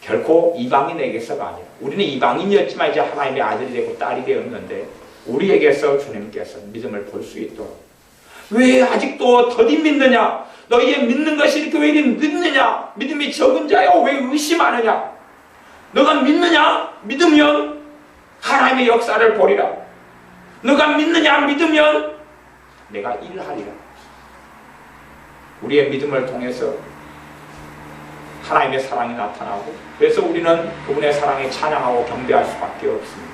결코 이방인에게서가 아니라, 우리는 이방인이었지만 이제 하나님의 아들이 되고 딸이 되었는데 우리에게서 주님께서 믿음을 볼 수 있도록, 왜 아직도 더디 믿느냐? 너희의 믿는 것이 이렇게 왜 이리 늦느냐? 믿음이 적은 자여 왜 의심하느냐? 너가 믿느냐? 믿으면 하나님의 역사를 보리라. 너가 믿느냐? 믿으면 내가 일하리라. 우리의 믿음을 통해서 하나님의 사랑이 나타나고, 그래서 우리는 그분의 사랑에 찬양하고 경배할 수밖에 없습니다.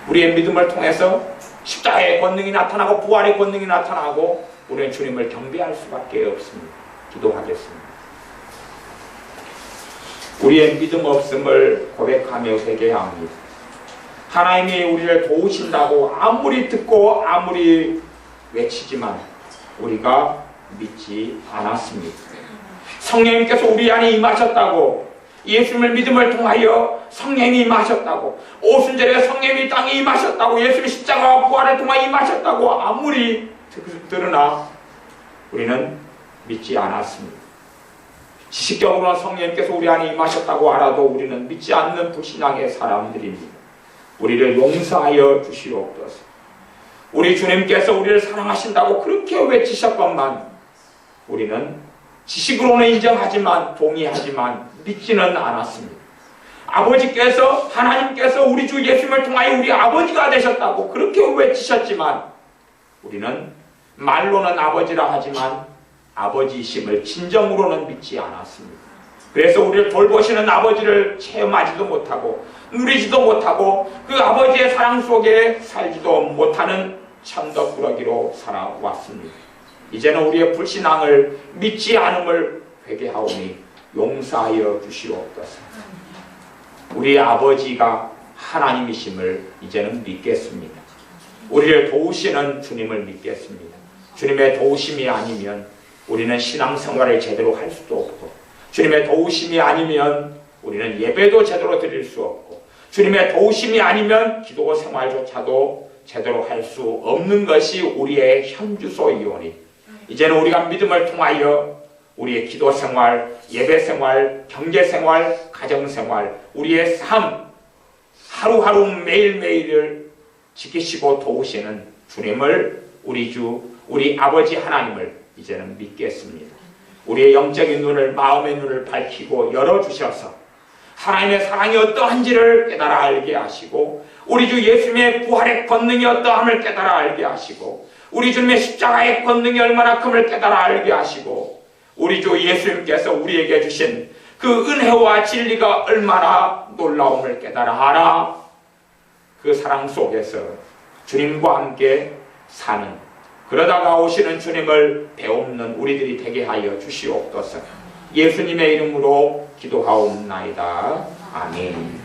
우리의 믿음을 통해서 십자가의 권능이 나타나고 부활의 권능이 나타나고 우리는 주님을 경배할 수밖에 없습니다. 기도하겠습니다. 우리의 믿음 없음을 고백하며 회개합니다. 하나님이 우리를 도우신다고 아무리 듣고 아무리 외치지만 우리가 믿지 않았습니다. 성령님께서 우리 안에 임하셨다고, 예수님을 믿음을 통하여 성령이 임하셨다고, 오순절에 성령이 땅에 임하셨다고, 예수님이 십자가와 부활을 통하여 임하셨다고 아무리 들으나 우리는 믿지 않았습니다. 지식적으로는 성령님께서 우리 안에 임하셨다고 알아도 우리는 믿지 않는 불신앙의 사람들입니다. 우리를 용서하여 주시옵소서. 우리 주님께서 우리를 사랑하신다고 그렇게 외치셨건만 우리는 지식으로는 인정하지만 동의하지만 믿지는 않았습니다. 아버지께서, 하나님께서 우리 주 예수님을 통하여 우리 아버지가 되셨다고 그렇게 외치셨지만 우리는 말로는 아버지라 하지만 아버지이심을 진정으로는 믿지 않았습니다. 그래서 우리를 돌보시는 아버지를 체험하지도 못하고 누리지도 못하고 그 아버지의 사랑 속에 살지도 못하는 천덕꾸러기로 살아왔습니다. 이제는 우리의 불신앙을 믿지 않음을 회개하오니 용서하여 주시옵소서. 우리 아버지가 하나님이심을 이제는 믿겠습니다. 우리를 도우시는 주님을 믿겠습니다. 주님의 도우심이 아니면 우리는 신앙생활을 제대로 할 수도 없고, 주님의 도우심이 아니면 우리는 예배도 제대로 드릴 수 없고, 주님의 도우심이 아니면 기도 생활조차도 제대로 할 수 없는 것이 우리의 현주소이오니 이제는 우리가 믿음을 통하여 우리의 기도 생활, 예배 생활, 경제 생활, 가정 생활, 우리의 삶 하루하루 매일매일을 지키시고 도우시는 주님을, 우리 주, 우리 아버지 하나님을 이제는 믿겠습니다. 우리의 영적인 눈을, 마음의 눈을 밝히고 열어주셔서 하나님의 사랑이 어떠한지를 깨달아 알게 하시고, 우리 주 예수님의 부활의 권능이 어떠함을 깨달아 알게 하시고, 우리 주님의 십자가의 권능이 얼마나 큼을 깨달아 알게 하시고, 우리 주 예수님께서 우리에게 주신 그 은혜와 진리가 얼마나 놀라움을 깨달아 알아 그 사랑 속에서 주님과 함께 사는, 그러다가 오시는 주님을 배움는 우리들이 되게 하여 주시옵소서. 예수님의 이름으로 기도하옵나이다. 아멘.